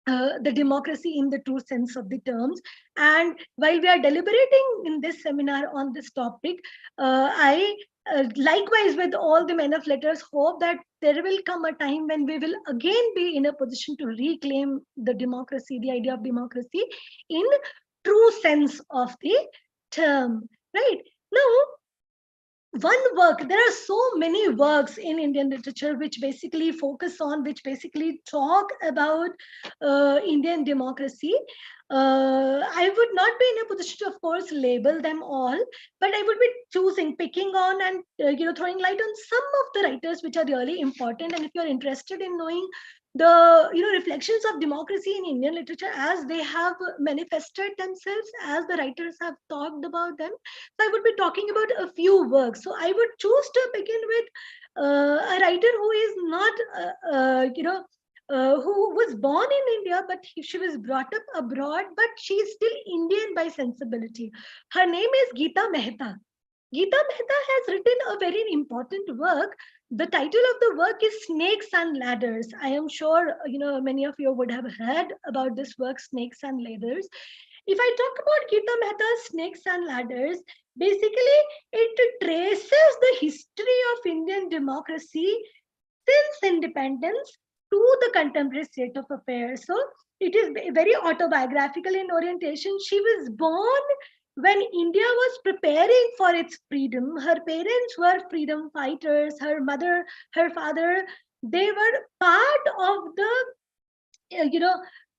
the democracy in the true sense of the terms. And while we are deliberating in this seminar on this topic, I likewise with all the men of letters hope that there will come a time when we will again be in a position to reclaim the democracy, the idea of democracy in true sense of the term. Right now, one work, there are so many works in Indian literature which basically focus on, which basically talk about Indian democracy. I would not be in a position to, of course, label them all, but I would be choosing, picking on, and throwing light on some of the writers which are really important. And if you're interested in knowing the reflections of democracy in Indian literature as they have manifested themselves, as the writers have talked about them, so I would be talking about a few works. So I would choose to begin with a writer who is not who was born in India, but she was brought up abroad, but she is still Indian by sensibility. Her name is Geeta Mehta. Geeta Mehta has written a very important work. The title of the work is Snakes and Ladders. I am sure many of you would have heard about this work, Snakes and Ladders. If I talk about Geeta Mehta's Snakes and Ladders, basically it traces the history of Indian democracy since independence to the contemporary state of affairs. So it is very autobiographical in orientation. She was born when India was preparing for its freedom. Her parents were freedom fighters. Her mother, her father, they were part of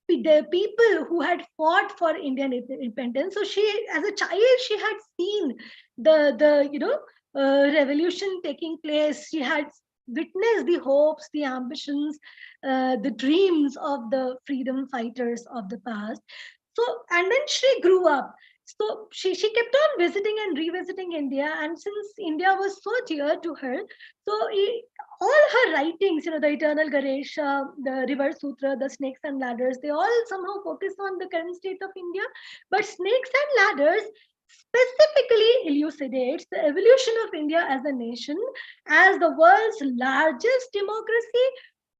the people who had fought for Indian independence. So she, as a child, she had seen the revolution taking place. She had witnessed the hopes, the ambitions, the dreams of the freedom fighters of the past. So, and then she grew up. So she kept on visiting and revisiting India, and since India was so dear to her, so all her writings, the Eternal Ganesha, the River Sutra, the Snakes and Ladders, they all somehow focus on the current state of India. But Snakes and Ladders specifically elucidates the evolution of India as a nation, as the world's largest democracy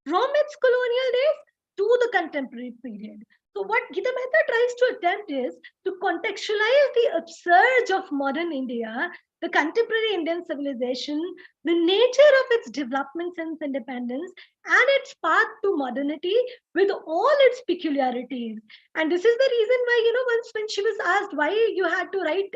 from its colonial days to the contemporary period. So what Geeta Mehta tries to attempt is to contextualize the upsurge of modern India, the contemporary Indian civilization, the nature of its development since independence, and its path to modernity with all its peculiarities. And this is the reason why, once when she was asked why you had to write,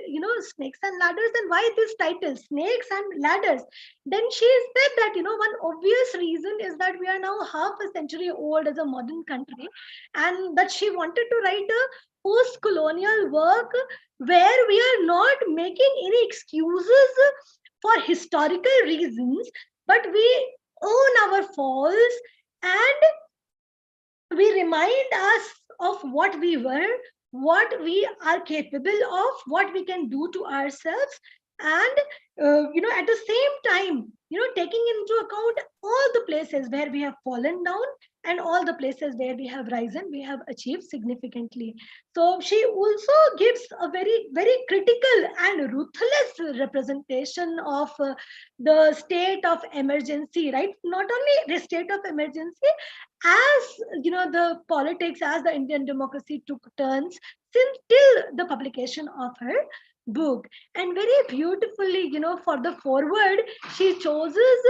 Snakes and Ladders, and why this title, Snakes and Ladders, then she said that, one obvious reason is that we are now half a century old as a modern country, and that she wanted to write a post-colonial work where we are not making any excuses for historical reasons, but we own our faults and we remind us of what we were, what we are capable of, what we can do to ourselves, and at the same time, taking into account all the places where we have fallen down and all the places where we have risen, we have achieved significantly. So she also gives a very, very critical and ruthless representation of the state of emergency, right? Not only the state of emergency, as the politics, as the Indian democracy took turns since till the publication of her book. And very beautifully, for the forward, she chooses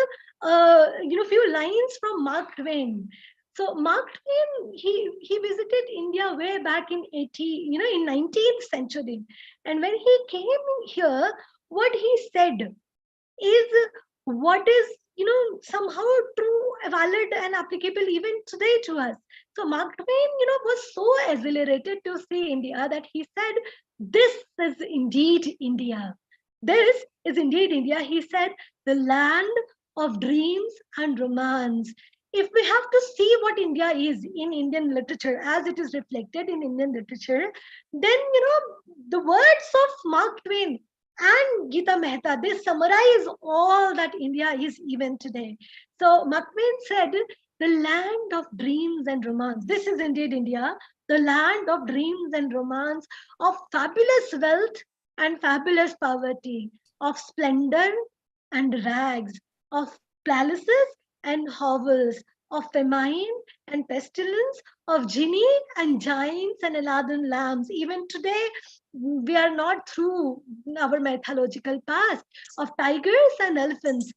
few lines from Mark Twain. So Mark Twain, he visited India way back in in 19th century. And when he came here, what he said is what is somehow true, valid, and applicable even today to us. So Mark Twain, was so exhilarated to see India that he said, "This is indeed India. This is indeed India." He said, "The land of dreams and romance." If we have to see what India is in Indian literature as it is reflected in Indian literature, then the words of Mark Twain and Geeta Mehta, they summarize all that India is even today. So Mark Twain said, "The land of dreams and romance." This is indeed India, the land of dreams and romance, of fabulous wealth and fabulous poverty, of splendor and rags, of palaces and hovels, of famine and pestilence, of genie and giants and Aladdin lamps. Even today, we are not through our mythological past, of tigers and elephants,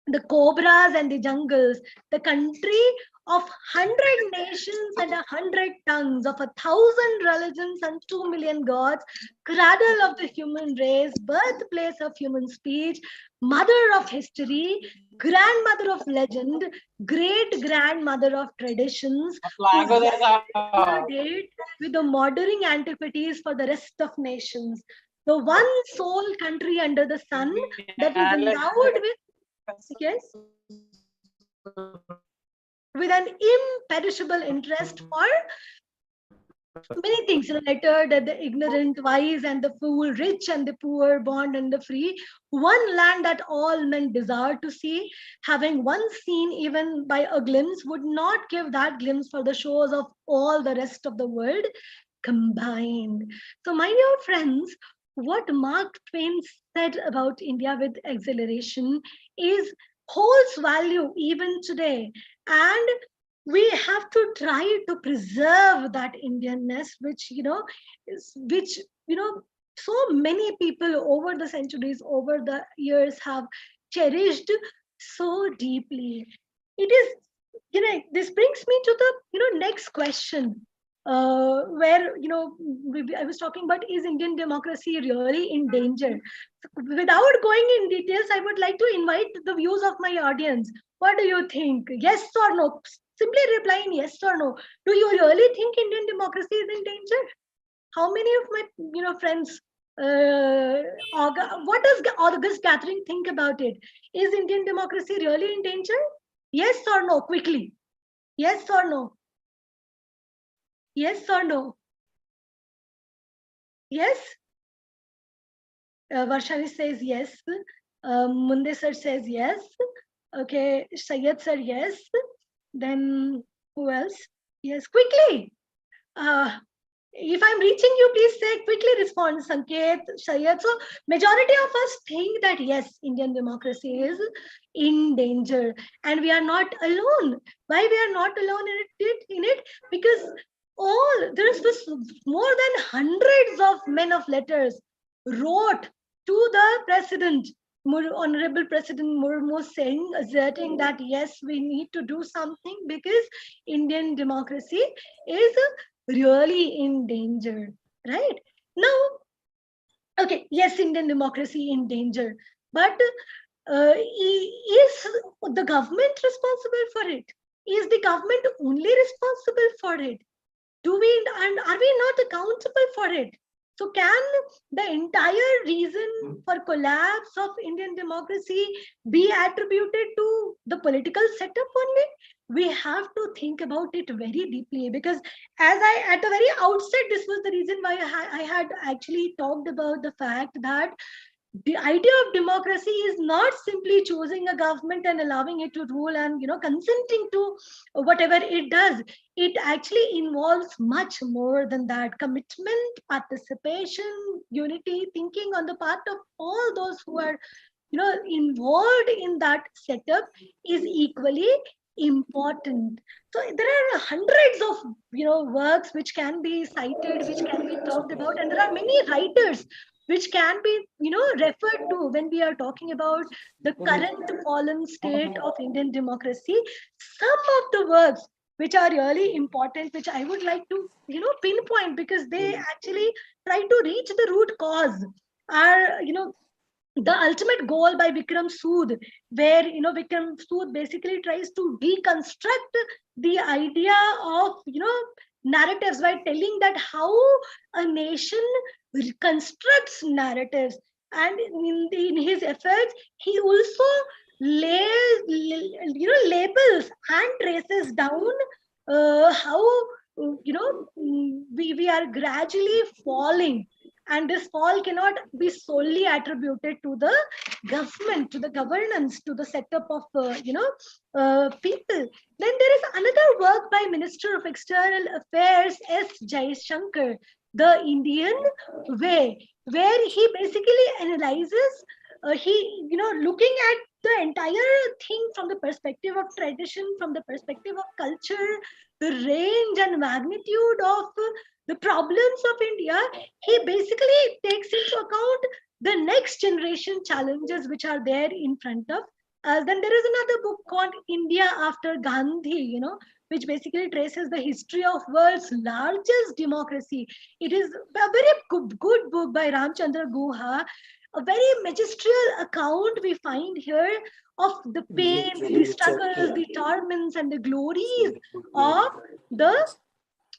the cobras and the jungles, the country of 100 nations and 100 tongues, of 1,000 religions and 2 million gods, cradle of the human race, birthplace of human speech, mother of history, grandmother of legend, great grandmother of traditions, whose life date with the modern antiquities for the rest of nations. The one sole country under the sun that is endowed with, yes, with an imperishable interest for many things, lettered and the ignorant, wise and the fool, rich and the poor, bond and the free, one land that all men desire to see, having once seen even by a glimpse, would not give that glimpse for the shows of all the rest of the world combined. So, my dear friends, what Mark Twain said about India with exhilaration is holds value even today. And we have to try to preserve that Indianness, which so many people over the centuries, over the years, have cherished so deeply. It is, this brings me to the next question, where I was talking about, is Indian democracy really in danger? Without going in details, I would like to invite the views of my audience. What do you think? Yes or no? Simply reply in yes or no. Do you really think Indian democracy is in danger? How many of my friends, what does August Gathering think about it? Is Indian democracy really in danger? Yes or no? Quickly. Yes or no? Yes or no? Yes? Varshani says yes. Munde sir says yes. Okay, Sayed sir, yes. Then who else? Yes, quickly. If I'm reaching you, please say quickly respond, Sanket, Sayed. So majority of us think that yes, Indian democracy is in danger, and we are not alone. Why we are not alone in it? Because was more than hundreds of men of letters wrote to the president, Honorable President Murmu, saying, asserting that yes, we need to do something because Indian democracy is really in danger, right? Now, okay, yes, Indian democracy in danger, but is the government responsible for it? Is the government only responsible for it? And are we not accountable for it? So can the entire reason for collapse of Indian democracy be attributed to the political setup only? We have to think about it very deeply, because at the very outset, this was the reason why I had actually talked about the fact that the idea of democracy is not simply choosing a government and allowing it to rule and consenting to whatever it does. It actually involves much more than that: commitment, participation, unity, thinking on the part of all those who are involved in that setup is equally important. So there are hundreds of works which can be cited, which can be talked about, and there are many writers which can be referred to when we are talking about the current fallen state of Indian democracy. Some of the works which are really important, which I would like to pinpoint, because they actually try to reach the root cause, are The Ultimate Goal by Vikram Sood, where Vikram Sood basically tries to deconstruct the idea of narratives by telling that how a nation constructs narratives, and in his efforts he also labels and traces down how we are gradually falling, and this fall cannot be solely attributed to the government, to the governance, to the setup of people. Then there is another work by Minister of External Affairs S Jaishankar, The Indian Way, where he basically analyzes, he looking at the entire thing from the perspective of tradition, from the perspective of culture, the range and magnitude of the problems of India. He basically takes into account the next generation challenges which are there in front of us. Then there is another book called India After Gandhi, which basically traces the history of world's largest democracy. It is a very good book by Ramchandra Guha, a very magisterial account we find here of the pains, the struggles, the torments, and the glories of the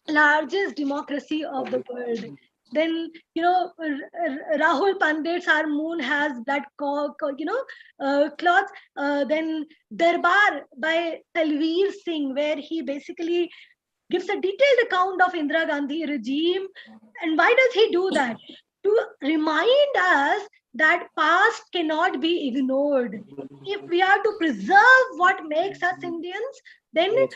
largest democracy of the world. Then Rahul Pandit's Our Moon Has Blood Clots. Then Darbar by Talveer Singh, where he basically gives a detailed account of Indira Gandhi regime. And why does he do that? To remind us that past cannot be ignored. If we are to preserve what makes us Indians, then we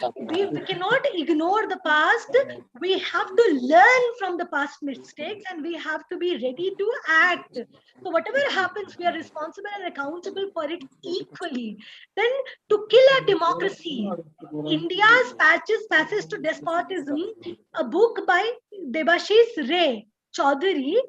cannot ignore the past. We have to learn from the past mistakes, and we have to be ready to act. So whatever happens, we are responsible and accountable for it equally. Then, To Kill a Democracy, India's Passage to Despotism, a book by Debashish Ray Chaudhary.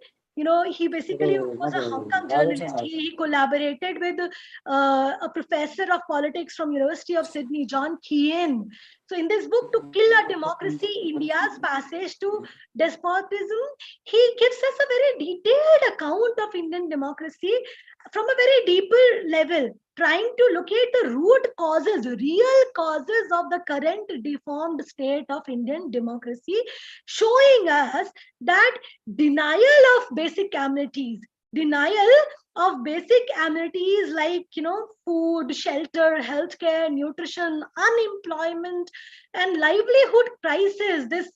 He basically was a Hong Kong journalist. He collaborated with a professor of politics from University of Sydney, John Keane. So in this book, To Kill a Democracy, India's Passage to Despotism, he gives us a very detailed account of Indian democracy from a very deeper level, trying to locate the root causes, real causes of the current deformed state of Indian democracy, showing us that denial of basic amenities like food, shelter, healthcare, nutrition, unemployment, and livelihood crisis, this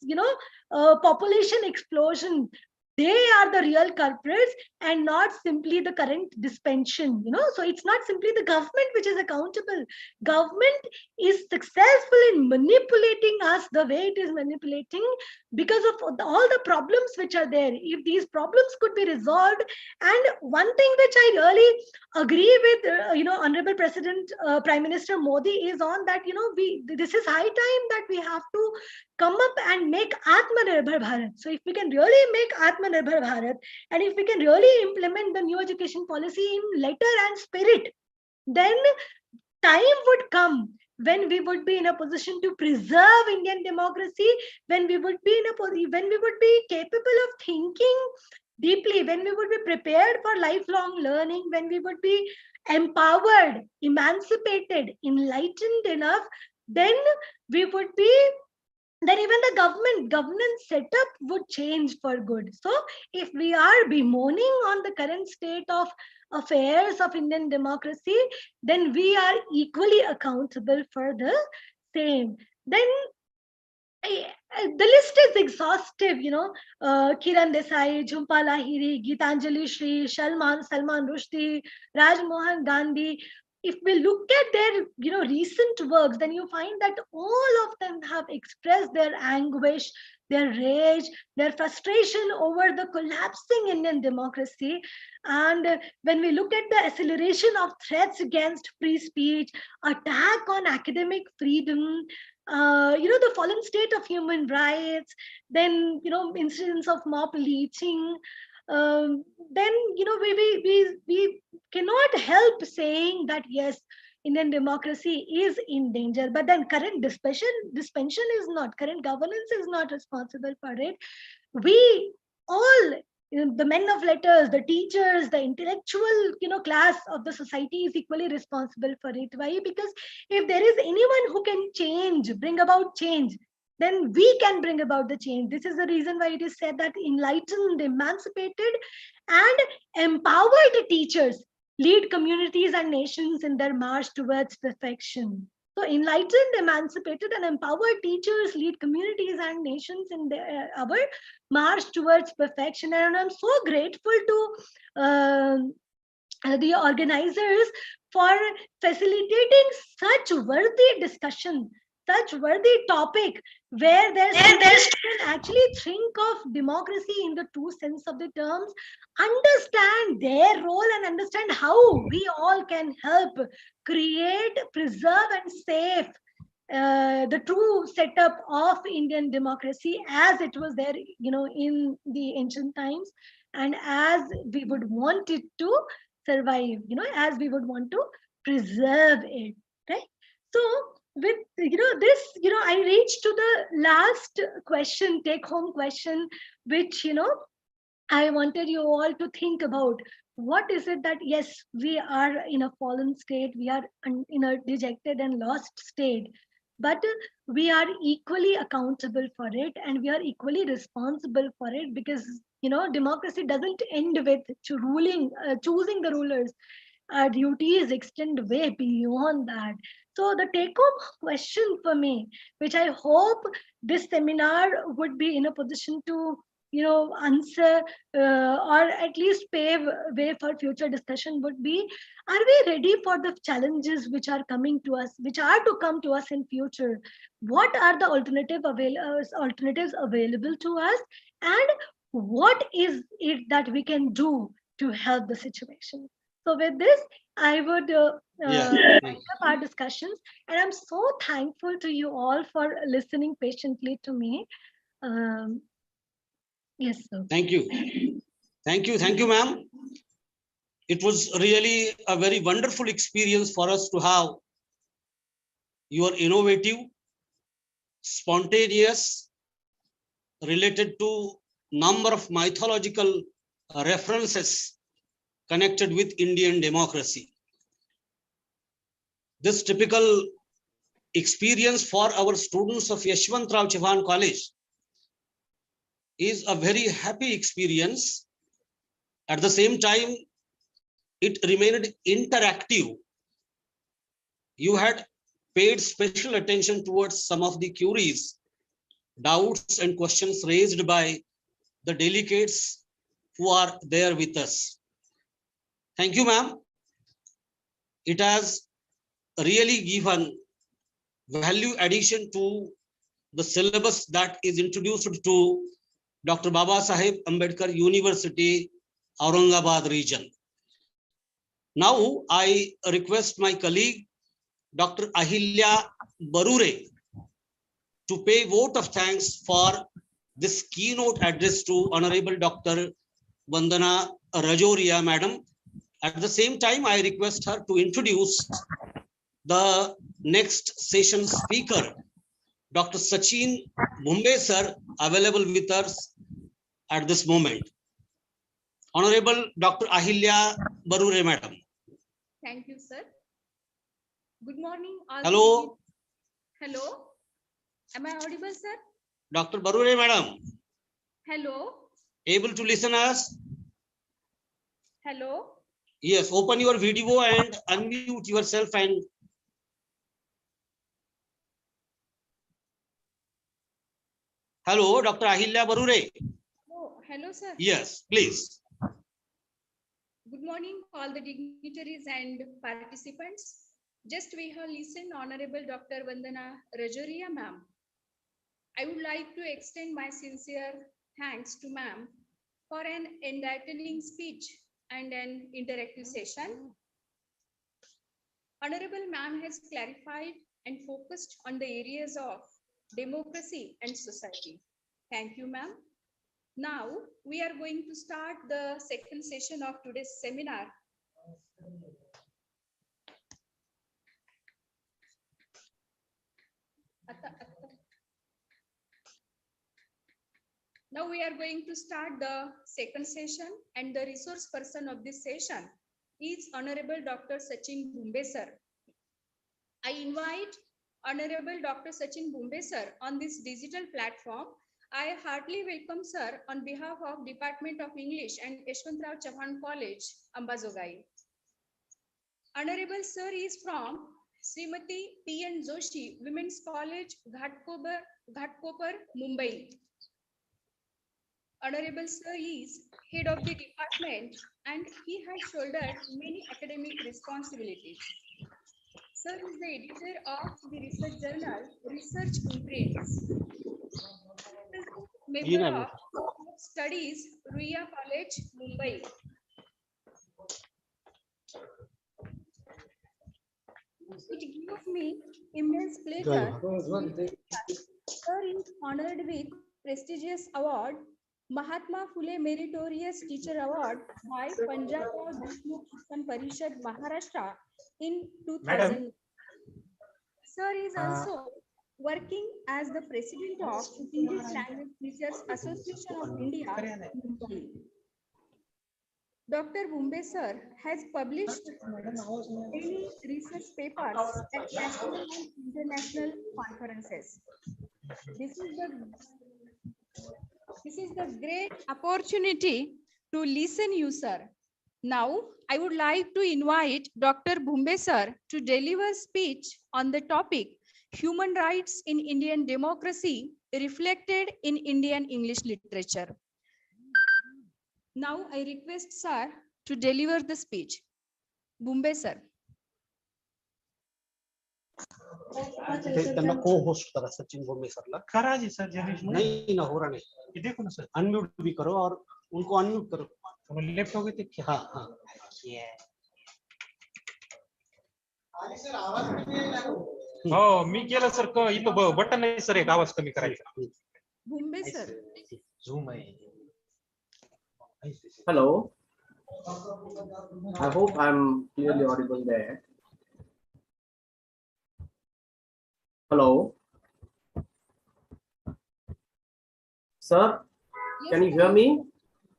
population explosion, they are the real culprits, and not simply the current dispensation. So it's not simply the government which is accountable. Government is successful in manipulating us the way it is manipulating because of all the problems which are there. If these problems could be resolved, and one thing which I really agree with Honorable President Prime Minister Modi is on that, this is high time that we have to come up and make Atmanirbhar Bharat. So if we can really make Atmanirbhar Bharat, and if we can really implement the new education policy in letter and spirit, then time would come when we would be in a position to preserve Indian democracy, when we would be capable of thinking deeply, when we would be prepared for lifelong learning, when we would be empowered, emancipated, enlightened enough, then even the governance setup would change for good. So if we are bemoaning on the current state of affairs of Indian democracy, then we are equally accountable for the same. Then the list is exhaustive, Kiran Desai, Jhumpa Lahiri, Gitanjali Shri, Salman Rushdie, Rajmohan Gandhi. If we look at their recent works, then you find that all of them have expressed their anguish, their rage, their frustration over the collapsing Indian democracy. And when we look at the acceleration of threats against free speech, attack on academic freedom, the fallen state of human rights, then incidents of mob lynching, then we cannot help saying that yes, Indian democracy is in danger. But then current dispensation is not, current governance is not responsible for it. We all the men of letters, the teachers, the intellectual, class of the society is equally responsible for it. Why? Because if there is anyone who can change, bring about change, then we can bring about the change. This is the reason why it is said that enlightened, emancipated, and empowered teachers lead communities and nations in their march towards perfection. So enlightened, emancipated, and empowered teachers lead communities and nations in our march towards perfection. And I'm so grateful to the organizers for facilitating such worthy discussion, such worthy topic, where there's can actually think of democracy in the true sense of the terms, understand their role, and understand how we all can help create, preserve, and save the true setup of Indian democracy as it was there, in the ancient times, and as we would want it to survive, as we would want to preserve it, right? So with this, I reached to the last question, take home question, which I wanted you all to think about. What is it that, yes, we are in a fallen state, we are in a dejected and lost state, but we are equally accountable for it, and we are equally responsible for it, because democracy doesn't end with choosing the rulers. Our duties extend way beyond that. So the take home question for me, which I hope this seminar would be in a position to answer, or at least pave way for future discussion, would be: are we ready for the challenges which are coming to us, which are to come to us in future? What are the alternatives available to us, and what is it that we can do to help the situation? So with this, I would wind up our discussions, and I'm so thankful to you all for listening patiently to me. Yes, sir. Thank you. Thank you, ma'am. It was really a very wonderful experience for us to have your innovative, spontaneous, related to number of mythological references connected with Indian democracy. This typical experience for our students of Yashwantrao Chauhan College is a very happy experience. At the same time, it remained interactive. You had paid special attention towards some of the queries, doubts, and questions raised by the delegates who are there with us. Thank you, ma'am. It has really given value addition to the syllabus that is introduced to Dr. Baba Saheb Ambedkar University, Aurangabad region. Now, I request my colleague, Dr. Ahilya Barure, to pay vote of thanks for this keynote address to Honorable Dr. Vandana Rajoria, Madam. At the same time, I request her to introduce the next session speaker, Dr. Sachin Bhumbe sir, available with us at this moment. Honorable Dr. Ahilya Barure, Madam. Thank you, sir. Good morning. All. Hello. Hello. Am I audible, sir? Dr. Barure, Madam. Hello. Able to listen us? Hello. Yes, open your video and unmute yourself and hello, Dr. Ahilya Barure. Oh, hello, sir. Yes, please. Good morning, all the dignitaries and participants. Just we have listened Honorable Dr. Vandana Rajoria, ma'am. I would like to extend my sincere thanks to ma'am for an enlightening speech and an interactive session. Honorable ma'am has clarified and focused on the areas of democracy and society. Thank you, ma'am. Now, we are going to start the second session of today's seminar. Now we are going to start the second session, and the resource person of this session is Honorable Dr. Sachin Bhumbe sir. I invite Honorable Dr. Sachin Bhumbe sir on this digital platform. I heartily welcome sir on behalf of Department of English and Yashwantrao Chauhan College, Ambazogai. Honorable sir is from Srimati P.N. Joshi Women's College, Ghatkopar, Mumbai. Honorable sir is head of the department and he has shouldered many academic responsibilities. Sir is the editor of the research journal Research Imprints. Member of Studies, Ruia College, Mumbai. It gives me immense pleasure. Sir is honored with prestigious award, Mahatma Phule Meritorious Teacher Award by Punjab Deshmukh Shikshan Parishad, Maharashtra in 2000. Sir is also working as the president of English Language Teachers Association of India, Mumbai. Dr. Bhumbe sir has published many research papers at national and international conferences. This is the great opportunity to listen you, sir. Now, I would like to invite Dr. Bhumbe sir to deliver speech on the topic Human Rights in Indian Democracy Reflected in Indian English Literature. Now, I request sir to deliver the speech. Bhumbe sir. त्यांना को host करा सचिन भोमे सरला करा जी sir Janish नहीं ना हो रहा नहीं ये देखो ना सर अनम्यूट भी करो और उनको अनम्यूट करो लेफ्ट हो गए थे क्या हाँ हाँ हो मी केलं सर इथं बटन आहे सर एक आवाज कमी करायचा Bhumbe sir. झूम आहे Hello. I hope I'm clearly audible there. Hello. Sir, Yes, can you sir. hear me?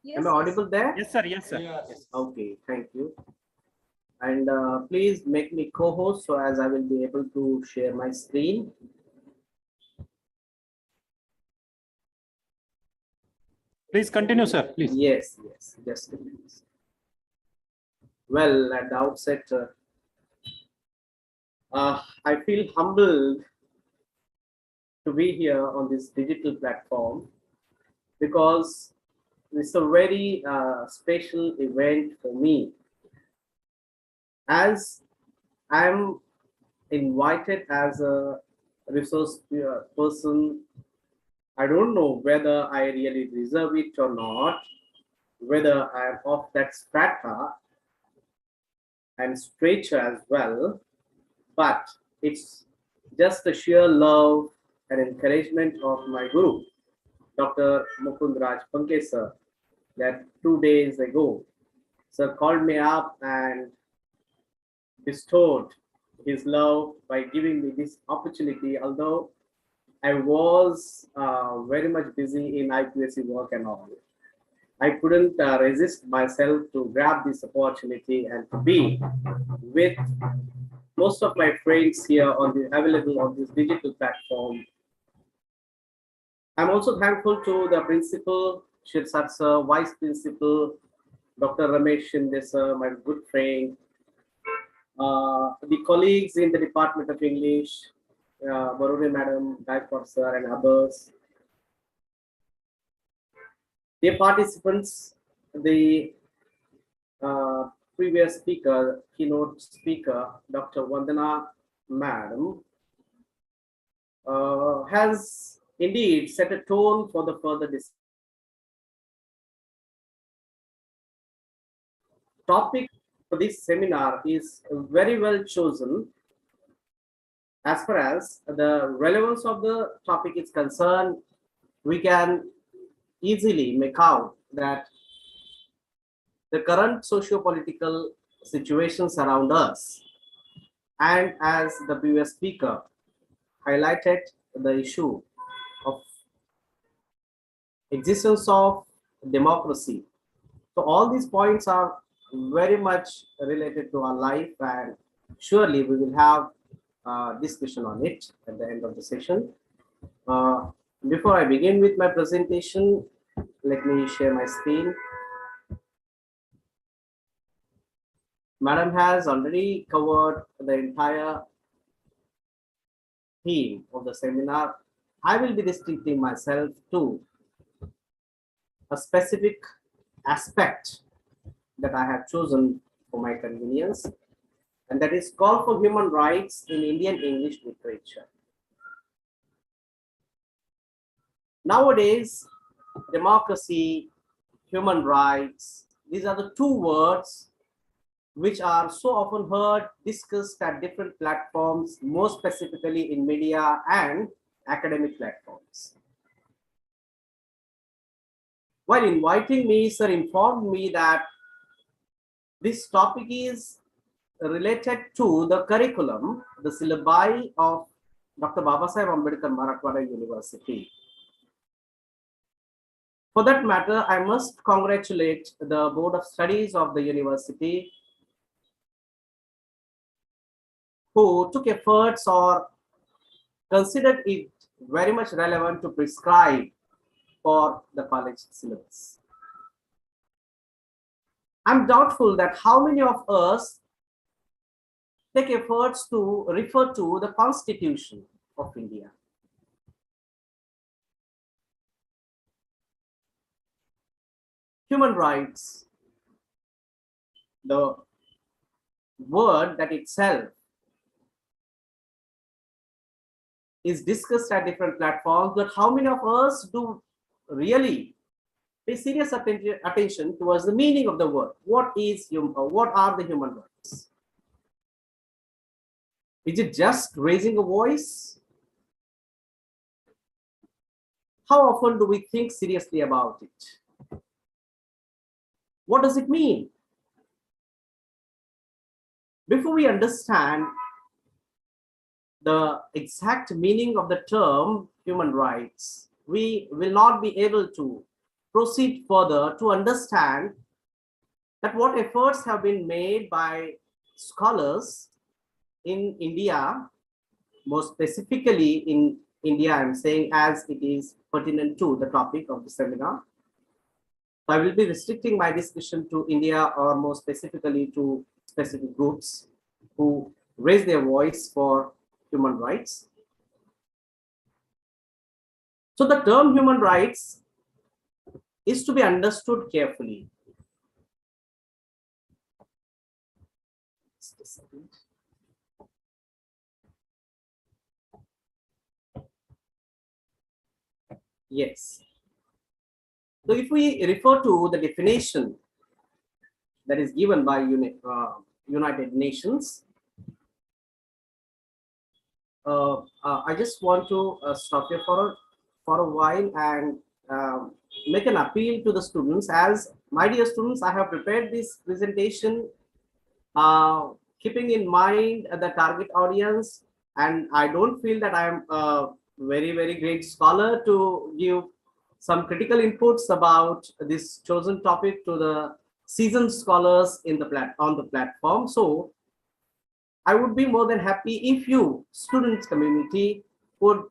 Yes, Am I yes. audible there? yes sir yes sir Okay, thank you. And please make me co-host so as I will be able to share my screen. please continue sir please Yes, just a minute. Well, at the outset, I feel humbled to be here on this digital platform because it's a very special event for me. As I'm invited as a resource person, I don't know whether I really deserve it or not, whether I'm of that strata and stature as well, but it's just the sheer love and encouragement of my guru, Dr. Mukund Raj Panke sir, that 2 days ago, sir called me up and bestowed his love by giving me this opportunity, although I was very much busy in IPSC work and all. I couldn't resist myself to grab this opportunity and to be with most of my friends here available on this digital platform. I'm also thankful to the principal, Shirsat sir, vice principal, Dr. Ramesh Shinde sir, my good friend, the colleagues in the Department of English, Baruri madam, Gaikwad sir, and others. Dear participants, the previous speaker, keynote speaker, Dr. Vandana madam, has indeed set a tone for the further discussion. Topic for this seminar is very well chosen. As far as the relevance of the topic is concerned, we can easily make out that the current socio-political situations around us, and as the previous speaker highlighted the issue of existence of democracy. So all these points are very much related to our life, and surely we will have discussion on it at the end of the session. Before I begin with my presentation, let me share my screen. Madam has already covered the entire theme of the seminar. I will be restricting myself to a specific aspect that I have chosen for my convenience, and that is call for human rights in Indian English literature. Nowadays, democracy, human rights, these are the two words which are so often heard discussed at different platforms, more specifically in media and academic platforms. While inviting me, sir informed me that this topic is related to the curriculum, the syllabi of Dr. Babasaheb Ambedkar Marathwada University. For that matter, I must congratulate the Board of Studies of the university, who took efforts or considered it very much relevant to prescribe for the college syllabus. I'm doubtful that how many of us take efforts to refer to the Constitution of India. Human rights, the word that itself is discussed at different platforms, but how many of us do really pay serious attention towards the meaning of the word? What are the human rights? Is it just raising a voice? How often do we think seriously about it? What does it mean? Before we understand the exact meaning of the term human rights, we will not be able to proceed further to understand that what efforts have been made by scholars in India, more specifically in India, I'm saying, as it is pertinent to the topic of the seminar. I will be restricting my discussion to India, or more specifically to specific groups who raise their voice for human rights. So the term human rights is to be understood carefully. Just a second. Yes. So if we refer to the definition that is given by United Nations, I just want to stop here for a while and make an appeal to the students. As my dear students, I have prepared this presentation keeping in mind the target audience, and I don't feel that I am a very great scholar to give some critical inputs about this chosen topic to the seasoned scholars on the platform. So I would be more than happy if you, students community, would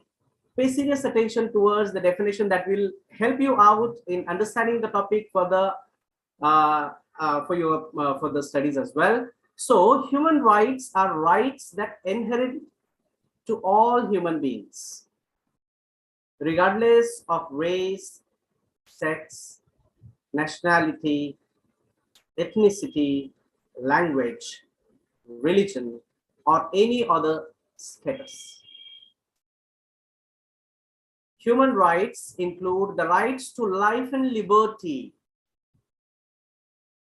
pay serious attention towards the definition that will help you out in understanding the topic for the studies as well. So human rights are rights that inherent to all human beings, regardless of race, sex, nationality, ethnicity, language, religion, or any other status. Human rights include the rights to life and liberty,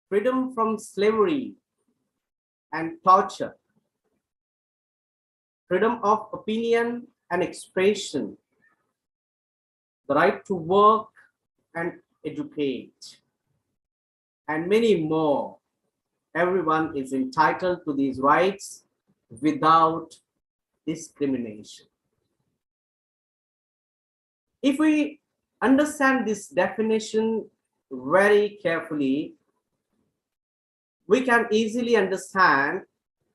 freedom from slavery and torture, freedom of opinion and expression, the right to work and educate, and many more. Everyone is entitled to these rights without discrimination. If we understand this definition very carefully, we can easily understand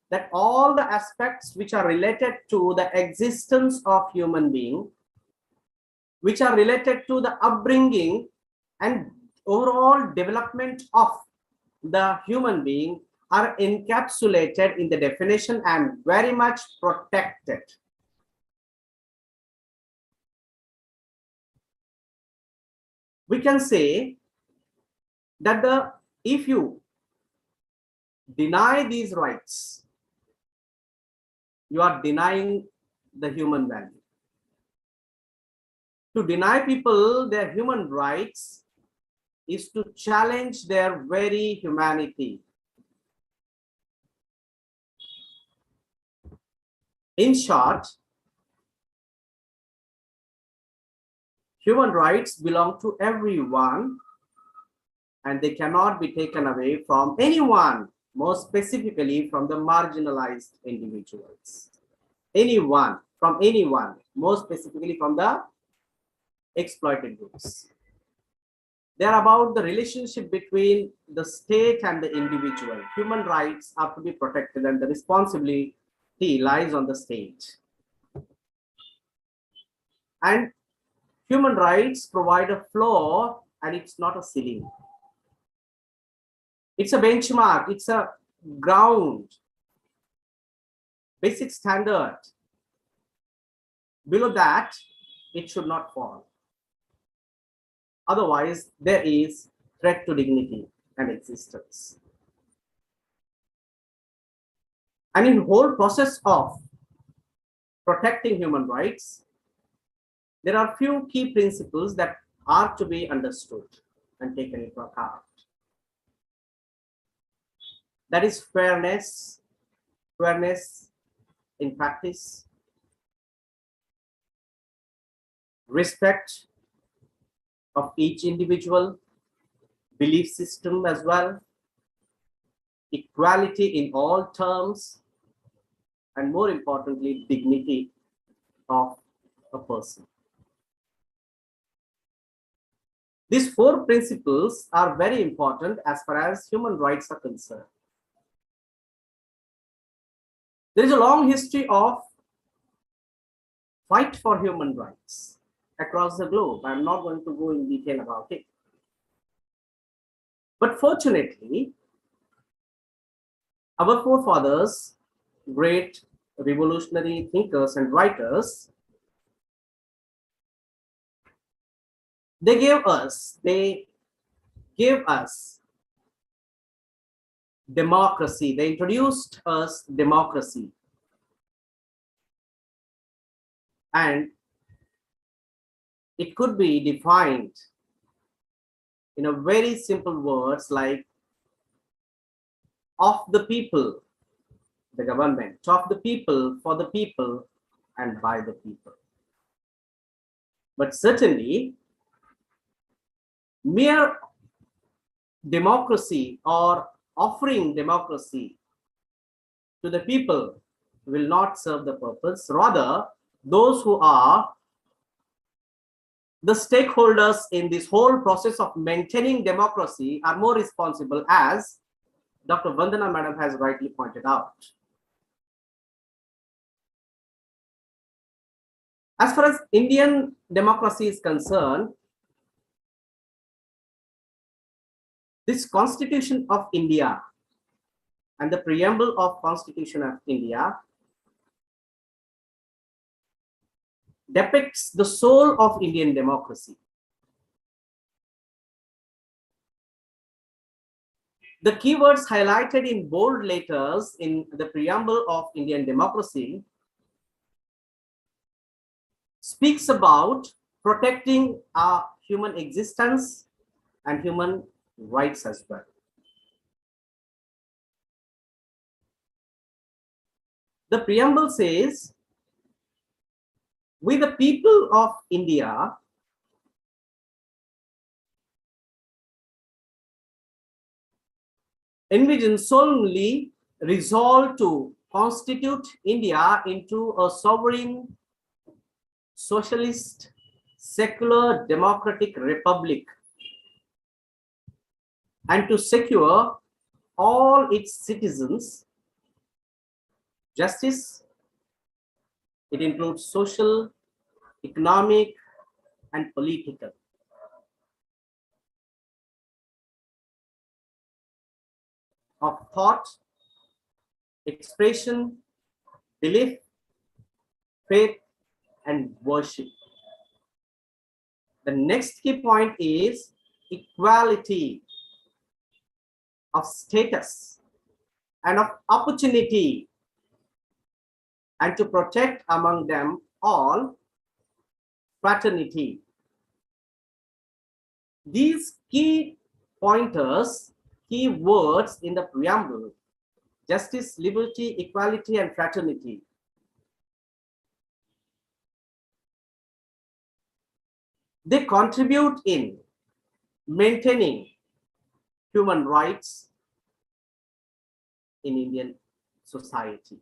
that all the aspects which are related to the existence of human being, which are related to the upbringing and overall development of the human being, are encapsulated in the definition and very much protected. We can say that if you deny these rights, you are denying the human value. To deny people their human rights is to challenge their very humanity. In short, human rights belong to everyone and they cannot be taken away from anyone, more specifically from the marginalized individuals. Anyone, from anyone, more specifically from the exploited groups. They are about the relationship between the state and the individual. Human rights are to be protected and the responsibility lies on the state. And human rights provide a floor and it's not a ceiling. It's a benchmark, it's a ground, basic standard. Below that, it should not fall. Otherwise, there is threat to dignity and existence. And in the whole process of protecting human rights, there are few key principles that are to be understood and taken into account. That is fairness in practice, respect of each individual, belief system as well, equality in all terms, and more importantly, dignity of a person. These four principles are very important as far as human rights are concerned. There is a long history of fight for human rights across the globe. I'm not going to go in detail about it. But fortunately, our forefathers, great revolutionary thinkers and writers, they gave us democracy. They introduced us democracy. And it could be defined in a very simple words like of the people, the government, of the people, for the people, and by the people. But certainly, mere democracy or offering democracy to the people will not serve the purpose. Rather, those who are the stakeholders in this whole process of maintaining democracy are more responsible, as Dr. Vandana Madam has rightly pointed out. As far as Indian democracy is concerned, this Constitution of India and the preamble of Constitution of India depicts the soul of Indian democracy. The keywords highlighted in bold letters in the preamble of Indian democracy speaks about protecting our human existence and human rights as well. The preamble says, we the people of India envision solemnly resolve to constitute India into a sovereign, socialist, secular democratic republic and to secure all its citizens justice. It includes social, economic, and political. Of thought, expression, belief, faith, and worship. The next key point is equality of status and of opportunity, and to protect among them all fraternity. These key pointers, key words in the preamble, justice, liberty, equality, and fraternity, they contribute in maintaining human rights in Indian society.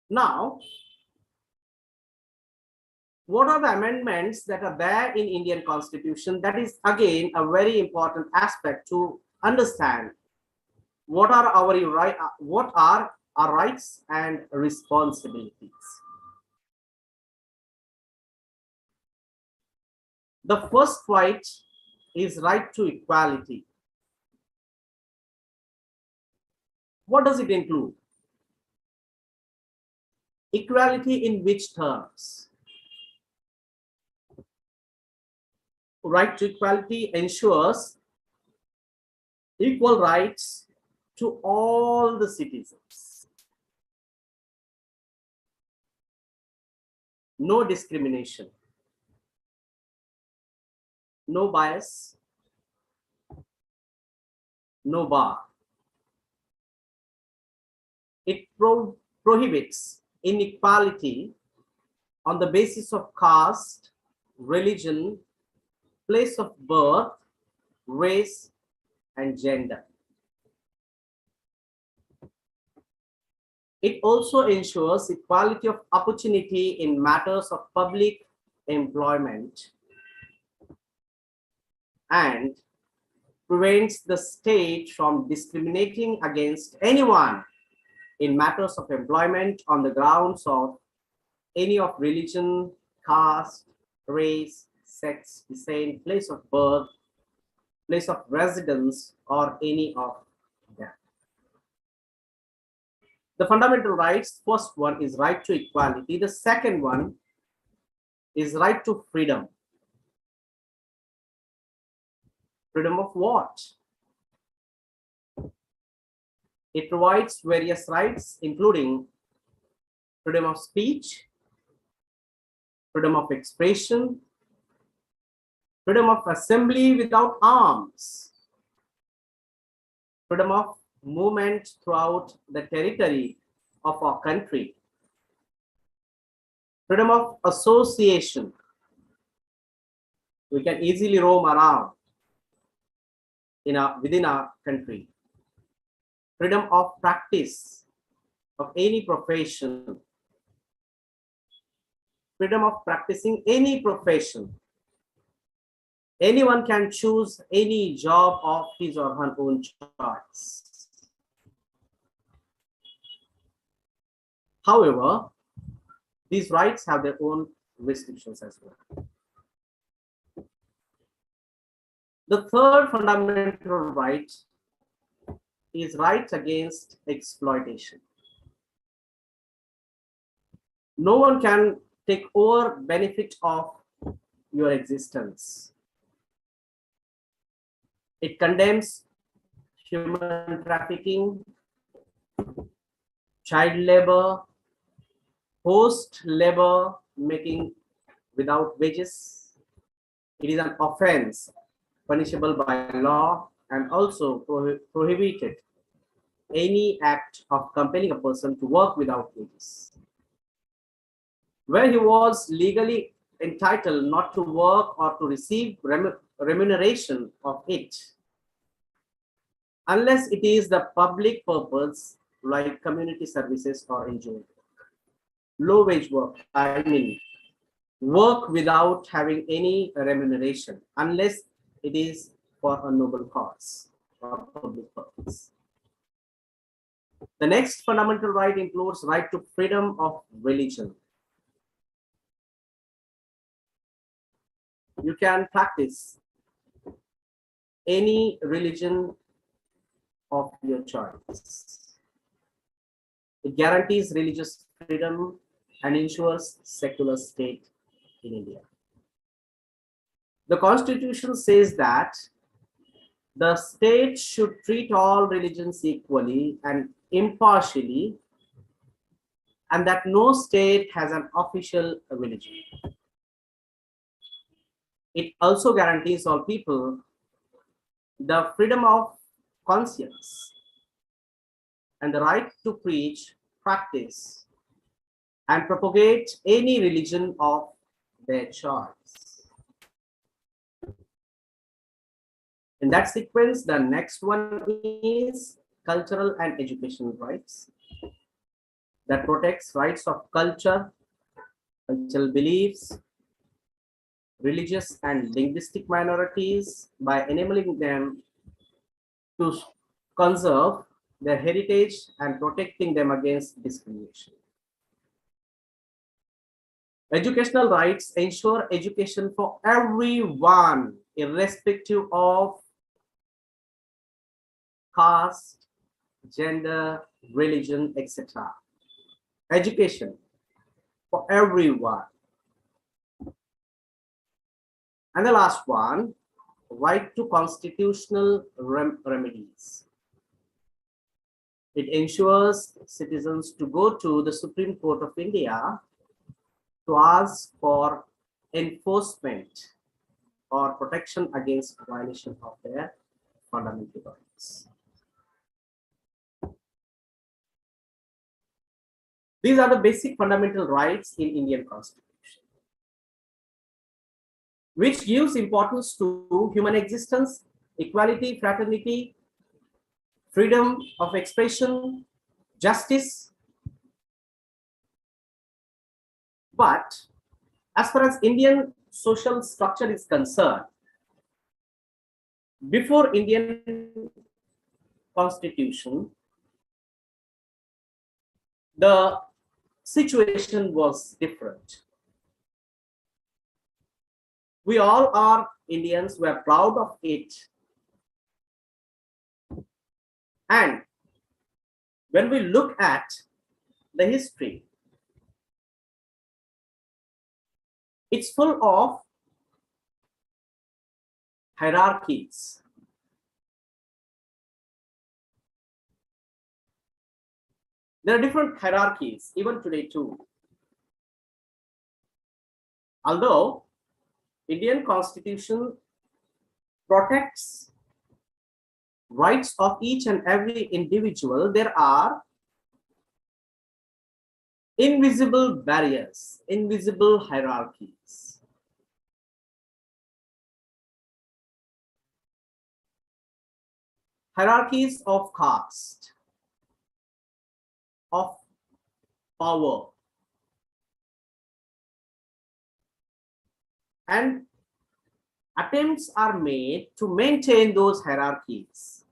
Now, what are the amendments that are there in Indian Constitution? That is again a very important aspect to understand what are our rights and responsibilities. The first right is right to equality. What does it include? Equality in which terms? Right to equality ensures equal rights to all the citizens. No discrimination, no bias, no bar. It prohibits inequality on the basis of caste, religion, place of birth, race, and gender. It also ensures equality of opportunity in matters of public employment and prevents the state from discriminating against anyone in matters of employment on the grounds of any of religion, caste, race, sex, descent, place of birth, place of residence, or any of them. The fundamental rights, first one is right to equality. The second one is right to freedom. Freedom of what? It provides various rights, including freedom of speech, freedom of expression, freedom of assembly without arms, freedom of movement throughout the territory of our country, freedom of association. We can easily roam around within our country. Freedom of practice of any profession, freedom of practicing any profession. Anyone can choose any job of his or her own choice. However, these rights have their own restrictions as well. The third fundamental right is right against exploitation. No one can take over benefit of your existence. It condemns human trafficking, child labor, forced labor, making without wages. It is an offense punishable by law, and also prohibited any act of compelling a person to work without wages, where he was legally entitled not to work or to receive remuneration of it, unless it is the public purpose like community services or NGO. low wage work, I mean, work without having any remuneration, unless it is for a noble cause or public purpose. The next fundamental right includes right to freedom of religion. You can practice any religion of your choice. It guarantees religious freedom and ensures secular state in India. The Constitution says that the state should treat all religions equally and impartially, and that no state has an official religion. It also guarantees all people the freedom of conscience and the right to preach, practice, and propagate any religion of their choice. In that sequence, the next one is cultural and educational rights that protects rights of culture, cultural beliefs, religious and linguistic minorities by enabling them to conserve their heritage and protecting them against discrimination. Educational rights ensure education for everyone, irrespective of caste, gender, religion, etc. Education for everyone. And the last one, right to constitutional remedies. It ensures citizens to go to the Supreme Court of India to ask for enforcement or protection against violation of their fundamental rights. These are the basic fundamental rights in Indian Constitution, which gives importance to human existence, equality, fraternity, freedom of expression, justice. But as far as Indian social structure is concerned, before Indian Constitution, the situation was different. We all are Indians, we are proud of it. And when we look at the history, it's full of hierarchies. There are different hierarchies, even today too. Although Indian Constitution protects rights of each and every individual, there are invisible barriers, invisible hierarchies. Hierarchies of caste, of power, and attempts are made to maintain those hierarchies.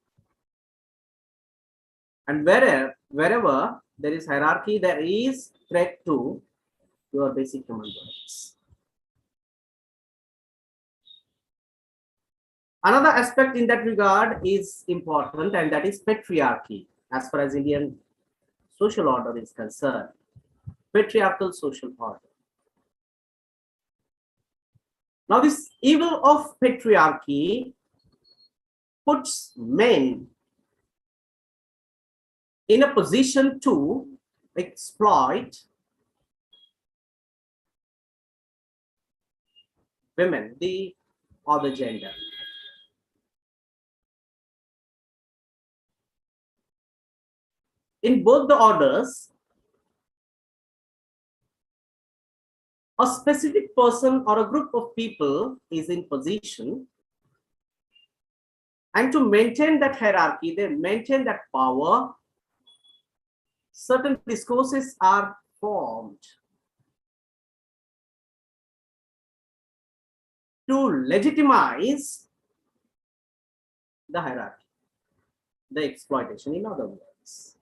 And wherever there is hierarchy, there is threat to your basic human rights. Another aspect in that regard is important, and that is patriarchy. As far as Indian social order is concerned, patriarchal social order. Now, this evil of patriarchy puts men in a position to exploit women, the other gender. In both the orders, a specific person or a group of people is in position, and to maintain that hierarchy, they maintain that power. Certain discourses are formed to legitimize the hierarchy, the exploitation, in other words.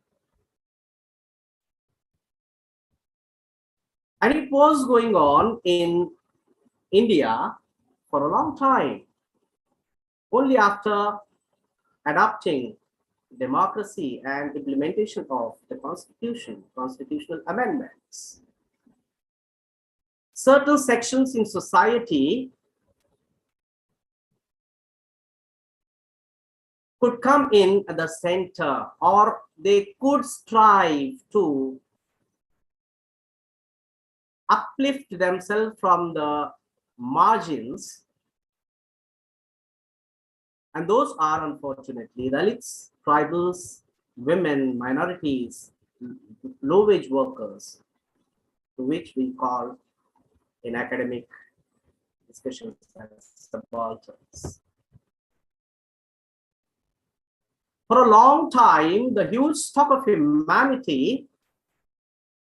And it was going on in India for a long time. Only after adopting democracy and implementation of the constitution, constitutional amendments, certain sections in society could come in at the center, or they could strive to uplift themselves from the margins. And those are unfortunately Dalits, tribals, women, minorities, low-wage workers, to which we call in academic discussions as subalterns. For a long time, the huge stock of humanity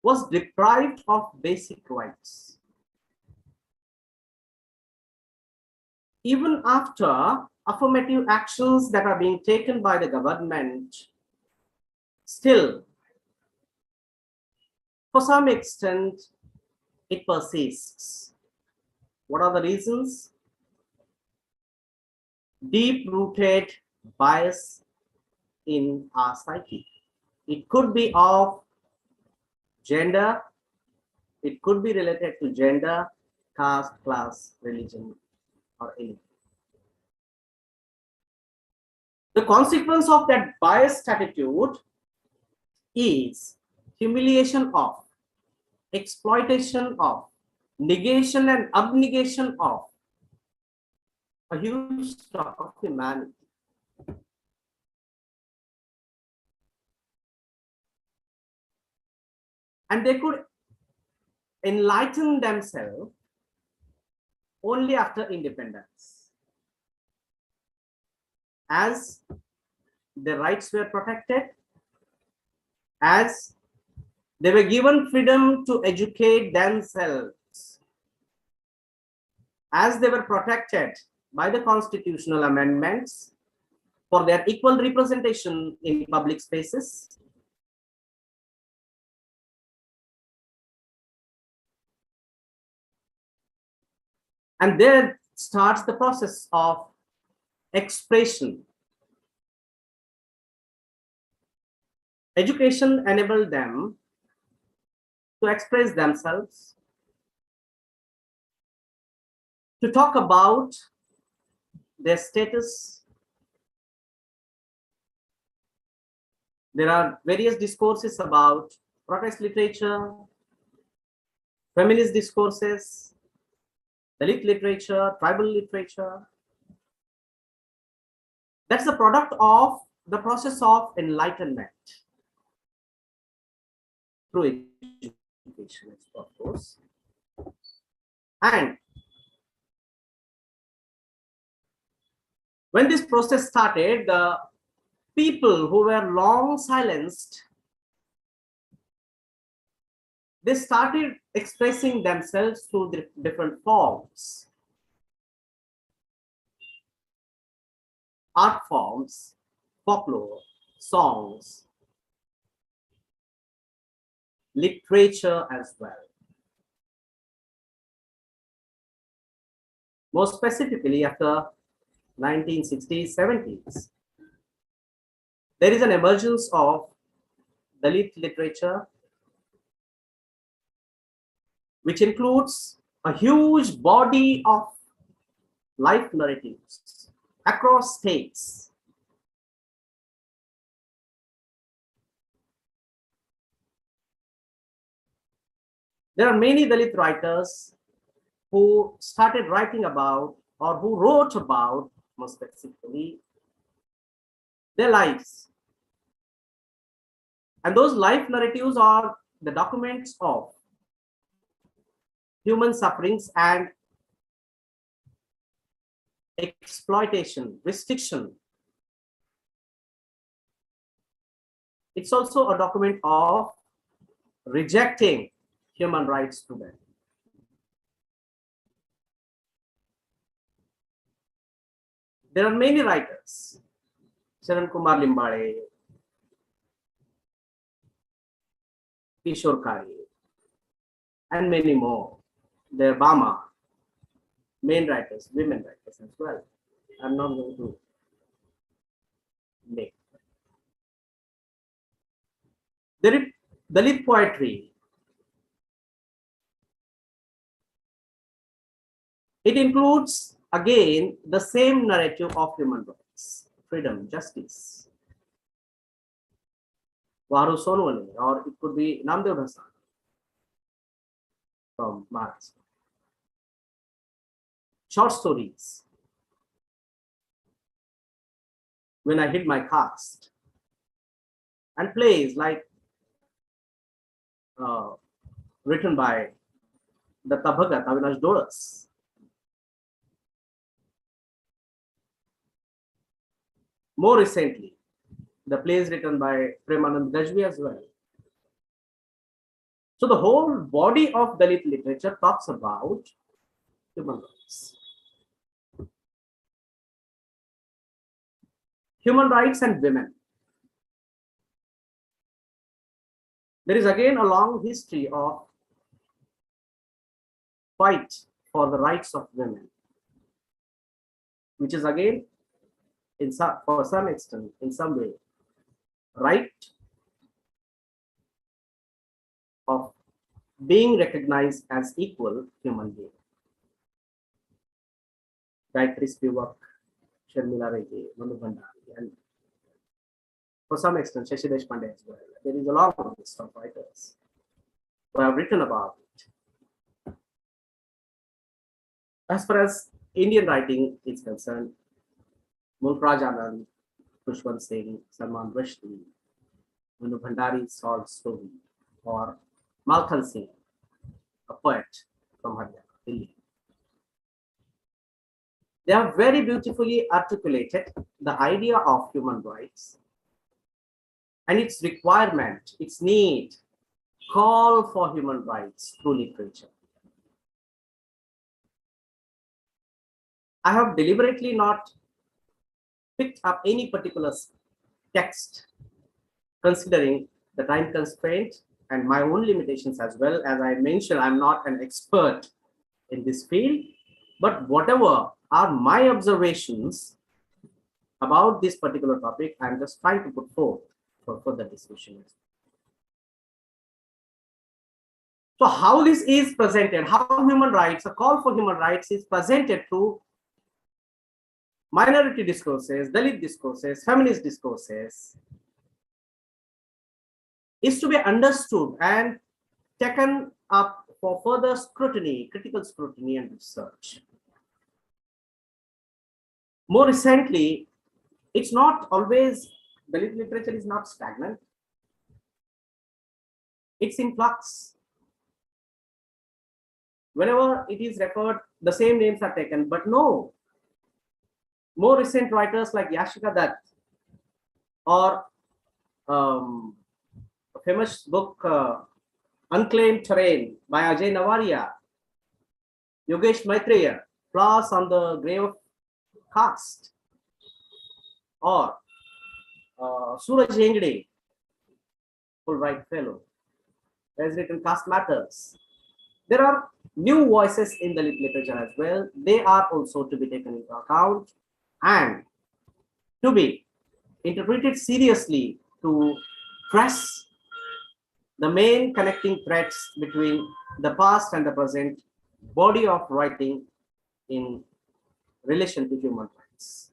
was deprived of basic rights. Even after affirmative actions that are being taken by the government, still, for some extent, it persists. What are the reasons? Deep-rooted bias in our psyche. It could be of gender, it could be related to gender, caste, class, religion, or anything. The consequence of that biased attitude is humiliation of, exploitation of, negation and abnegation of a huge stock of humanity. And they could enlighten themselves only after independence, as their rights were protected, as they were given freedom to educate themselves, as they were protected by the constitutional amendments for their equal representation in public spaces. And there starts the process of expression. Education enabled them to express themselves, to talk about their status. There are various discourses about protest literature, feminist discourses, Dalit literature, tribal literature. That's the product of the process of enlightenment through education, of course. And when this process started, the people who were long silenced, they started expressing themselves through different forms, art forms, folklore, songs, literature as well. More specifically, after 1960s, 70s, there is an emergence of Dalit literature, which includes a huge body of life narratives across states. There are many Dalit writers who started writing about, or who wrote about, more specifically, their lives. And those life narratives are the documents of human sufferings and exploitation, restriction. It's also a document of rejecting human rights to them. There are many writers, Sharan Kumar Limbale, Kishore Kari, and many more. There are Bama, men writers, women writers as well. I'm not going to name. Dalit poetry. It includes again the same narrative of human rights, freedom, justice. Varu Sonwale, or it could be Namdev Hasan from Maharashtra. Short stories. When I hid my caste, and plays like written by Datta Bhagat, Avinash Doras. More recently, the plays written by Premanand Gajvi as well. So the whole body of Dalit literature talks about human rights. Human rights and women. There is again a long history of fight for the rights of women, which is again, for some extent, in some way, right of being recognized as equal human being. Gayatri Spivak, Sharmila Rege, Manu Bhandari, and for some extent, Shashi Deshpande as well. There is a long list of writers who have written about it. As far as Indian writing is concerned, Mulkraj Anand, Khushwant Singh, Salman Rushdie, Manu Bhandari's short story, or Malkhan Singh, a poet from Haryana, Delhi. They have very beautifully articulated the idea of human rights and its requirement, its need, call for human rights through literature. I have deliberately not picked up any particular text, considering the time constraint and my own limitations as well. As I mentioned, I'm not an expert in this field, but whatever are my observations about this particular topic, I'm just trying to put forth for further discussion. So how this is presented, how human rights, a call for human rights is presented through minority discourses, Dalit discourses, feminist discourses, is to be understood and taken up for further scrutiny, critical scrutiny and research. More recently, it's not always, Dalit literature is not stagnant. It's in flux. Whenever it is referred, the same names are taken, but no. More recent writers like Yashika Dutt, or a famous book, Unclaimed Terrain by Ajay Navaria, Yogesh Maitreya, Flowers on the Grave of Caste, or Suraj Hegde, Fulbright Fellow, has written Caste Matters. There are new voices in the literature as well. They are also to be taken into account and to be interpreted seriously to press the main connecting threads between the past and the present body of writing in relation to human rights.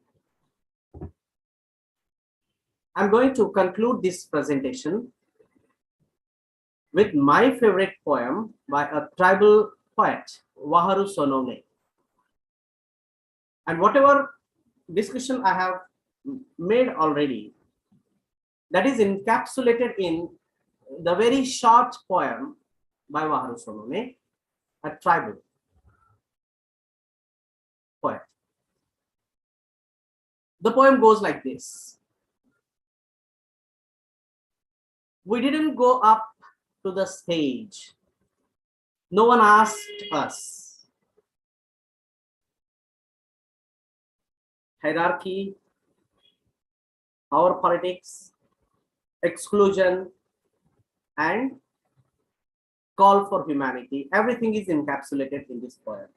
I'm going to conclude this presentation with my favorite poem by a tribal poet, Waharu Sonone. And whatever discussion I have made already, that is encapsulated in the very short poem by Waharu Sonone, a tribal poet. The poem goes like this. We didn't go up to the stage. No one asked us. Hierarchy, power politics, exclusion, and call for humanity. Everything is encapsulated in this poem.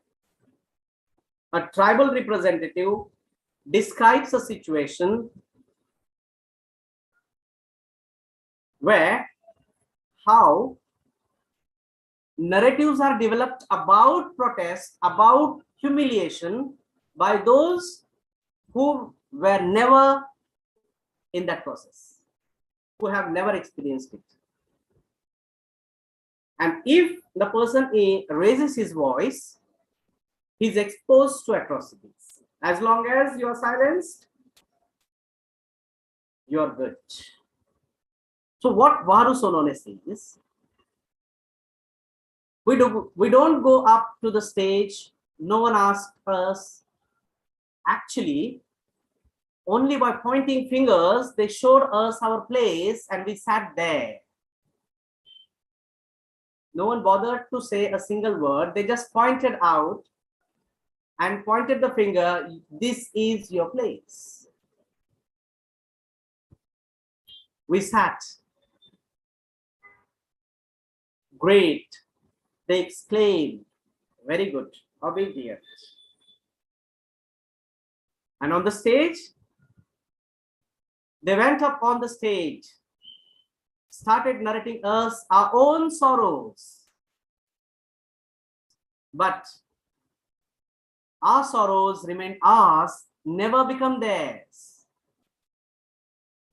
A tribal representative describes a situation where how narratives are developed about protest, about humiliation by those who were never in that process, who have never experienced it. And if the person raises his voice, he's exposed to atrocities. As long as you are silenced, you are good. So what Varu Sonone says, we don't go up to the stage, no one asked us. Actually, only by pointing fingers, they showed us our place and we sat there. No one bothered to say a single word. They just pointed out and pointed the finger, this is your place. We sat. Great. They exclaimed, very good, obedient. And on the stage, they went up on the stage, started narrating us our own sorrows. But our sorrows remain ours, never become theirs.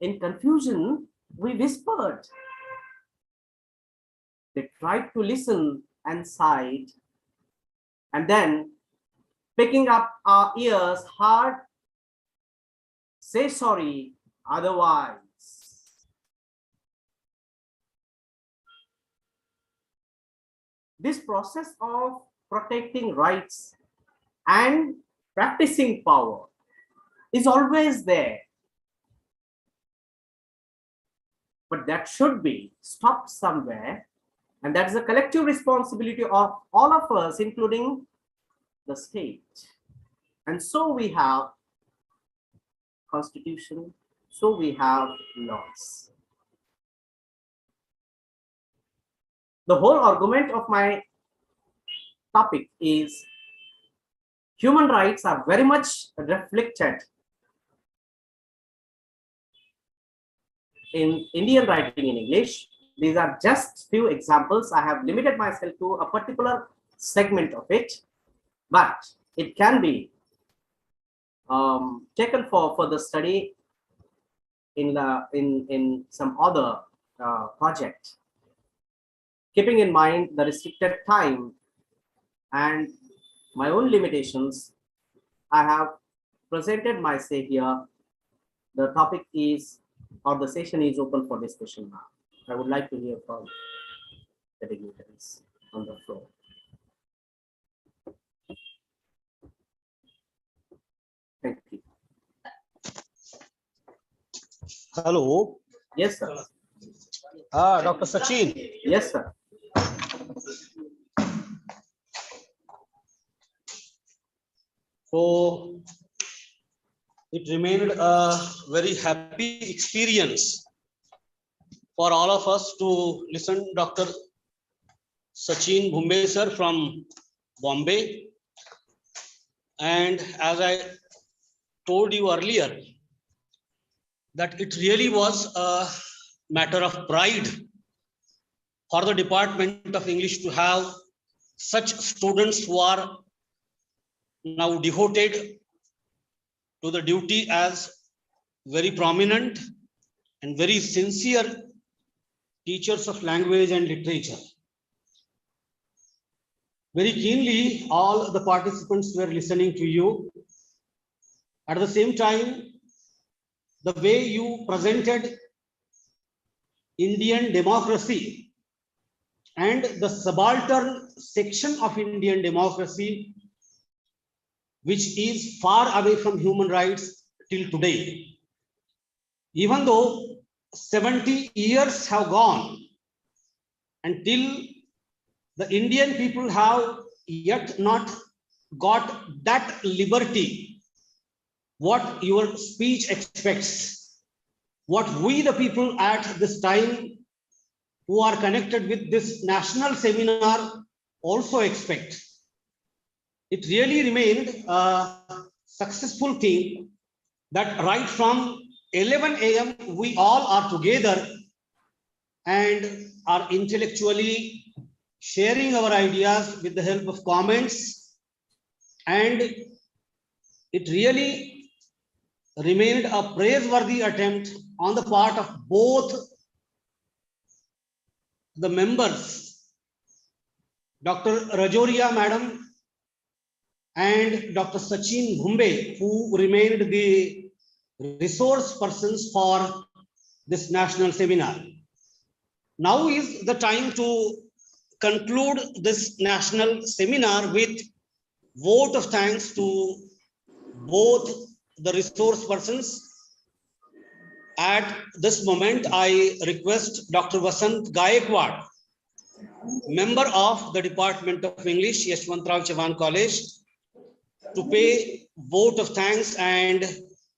In confusion, we whispered. They tried to listen and sighed, and then picking up our ears hard, say sorry, otherwise. This process of protecting rights and practicing power is always there. But that should be stopped somewhere. And that's a collective responsibility of all of us, including the state. And so we have constitution, so we have laws. The whole argument of my topic is human rights are very much reflected in Indian writing in English. These are just few examples. I have limited myself to a particular segment of it, but it can be taken for further study in some other project. Keeping in mind the restricted time and my own limitations, I have presented my say here. The topic is, or the session is open for discussion now. I would like to hear from the dignitaries on the floor. Thank you. Hello. Yes, sir. Dr. Sachin. Yes, sir. So it remained a very happy experience for all of us to listen Dr. Sachin Bhumbe sir from Bombay. And as I told you earlier, that it really was a matter of pride for the Department of English to have such students who are now devoted to the duty as very prominent and very sincere teachers of language and literature. Very keenly, all the participants were listening to you. At the same time, the way you presented Indian democracy and the subaltern section of Indian democracy, which is far away from human rights till today. Even though 70 years have gone until the Indian people have yet not got that liberty what your speech expects, what we the people at this time who are connected with this national seminar also expect. It really remained a successful theme that right from 11 a.m. we all are together and are intellectually sharing our ideas with the help of comments, and it really remained a praiseworthy attempt on the part of both the members, Dr. Rajoria Madam and Dr. Sachin Bhumbe, who remained the resource persons for this national seminar. Now is the time to conclude this national seminar with vote of thanks to both the resource persons. At this moment, I request Dr. Vasant Gaikwad, member of the Department of English, Yashwantrao Chauhan College, to pay vote of thanks and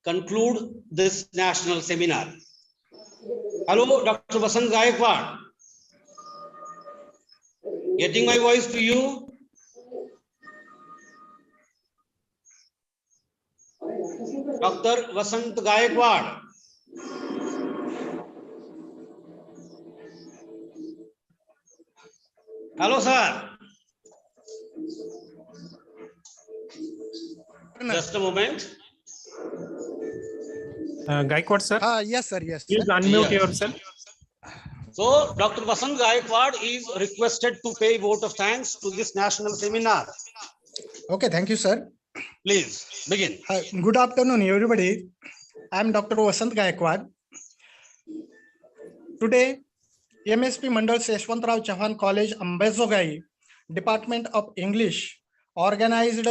conclude this national seminar. Hello, Dr. Vasant Gaikwad. Getting my voice to you? Dr. Vasant Gaikwad. Hello, sir. Just a moment. Gaikwad sir, Yes, sir. Yes, please sir. unmute Yes. yourself. So, Dr. Vasant Gaikwad is requested to pay vote of thanks to this national seminar. Okay, thank you, sir. Please begin. Good afternoon, everybody. I am Dr. Vasant Gaikwad. Today, MSP Mandal Yashwantrao Chauhan College, Ambezogai, Department of English, organized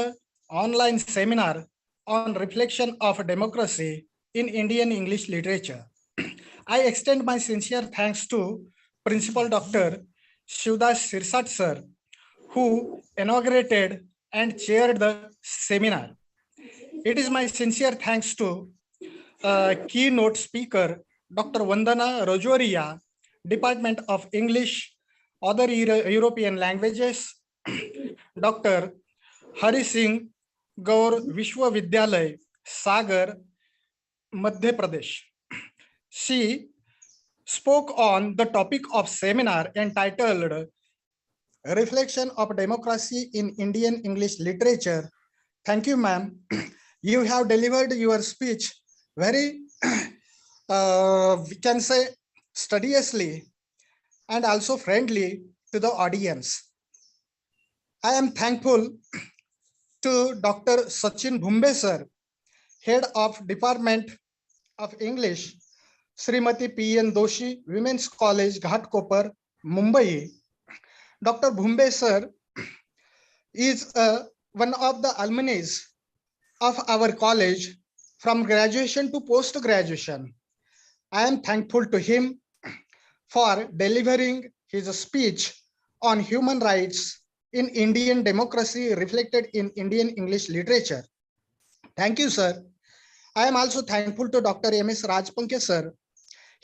online seminar on reflection of democracy in Indian English literature. I extend my sincere thanks to Principal Dr. Shivdas Sirsat sir, who inaugurated and chaired the seminar. It is my sincere thanks to keynote speaker, Dr. Vandana Rajoria, Department of English, other European languages, Dr. Hari Singh Gaur Vishwavidyalay, Sagar, Madhya Pradesh. She spoke on the topic of seminar entitled Reflection of Democracy in Indian English Literature. Thank you, ma'am. You have delivered your speech very, we can say, studiously and also friendly to the audience. I am thankful to Dr. Sachin Bhumbe sir, Head of Department of English, Srimati P.N. Doshi, Women's College, Ghatkopar, Mumbai. Dr. Bhumbe sir is one of the alumni of our college from graduation to post-graduation. I am thankful to him for delivering his speech on human rights in Indian democracy reflected in Indian English literature. Thank you, sir. I am also thankful to Dr. M.S. Rajpankya sir,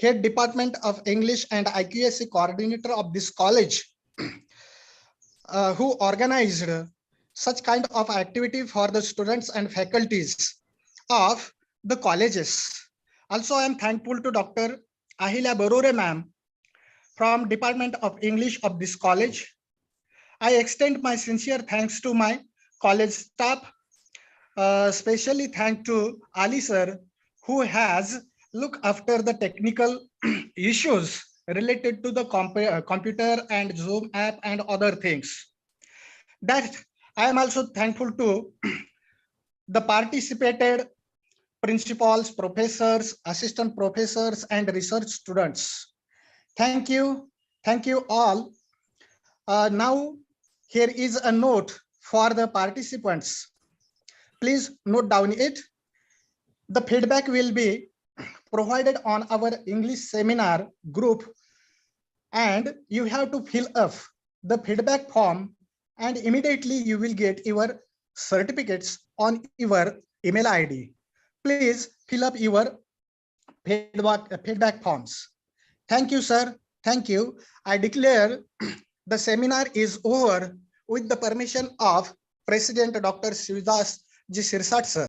Head Department of English and IQAC coordinator of this college, who organized such kind of activity for the students and faculties of the colleges. Also, I am thankful to Dr. Ahilya Barore ma'am from Department of English of this college. I extend my sincere thanks to my college staff, especially thank to Ali sir, who has looked after the technical issues related to the computer and Zoom app and other things. That I am also thankful to the participated principals, professors, assistant professors, and research students. Thank you all. Now, here is a note for the participants. Please note down it. The feedback will be provided on our English seminar group and you have to fill up the feedback form, and immediately you will get your certificates on your email ID. Please fill up your feedback forms. Thank you, sir. Thank you. I declare the seminar is over with the permission of President Dr. Shivadas Ji Sirsat, sir.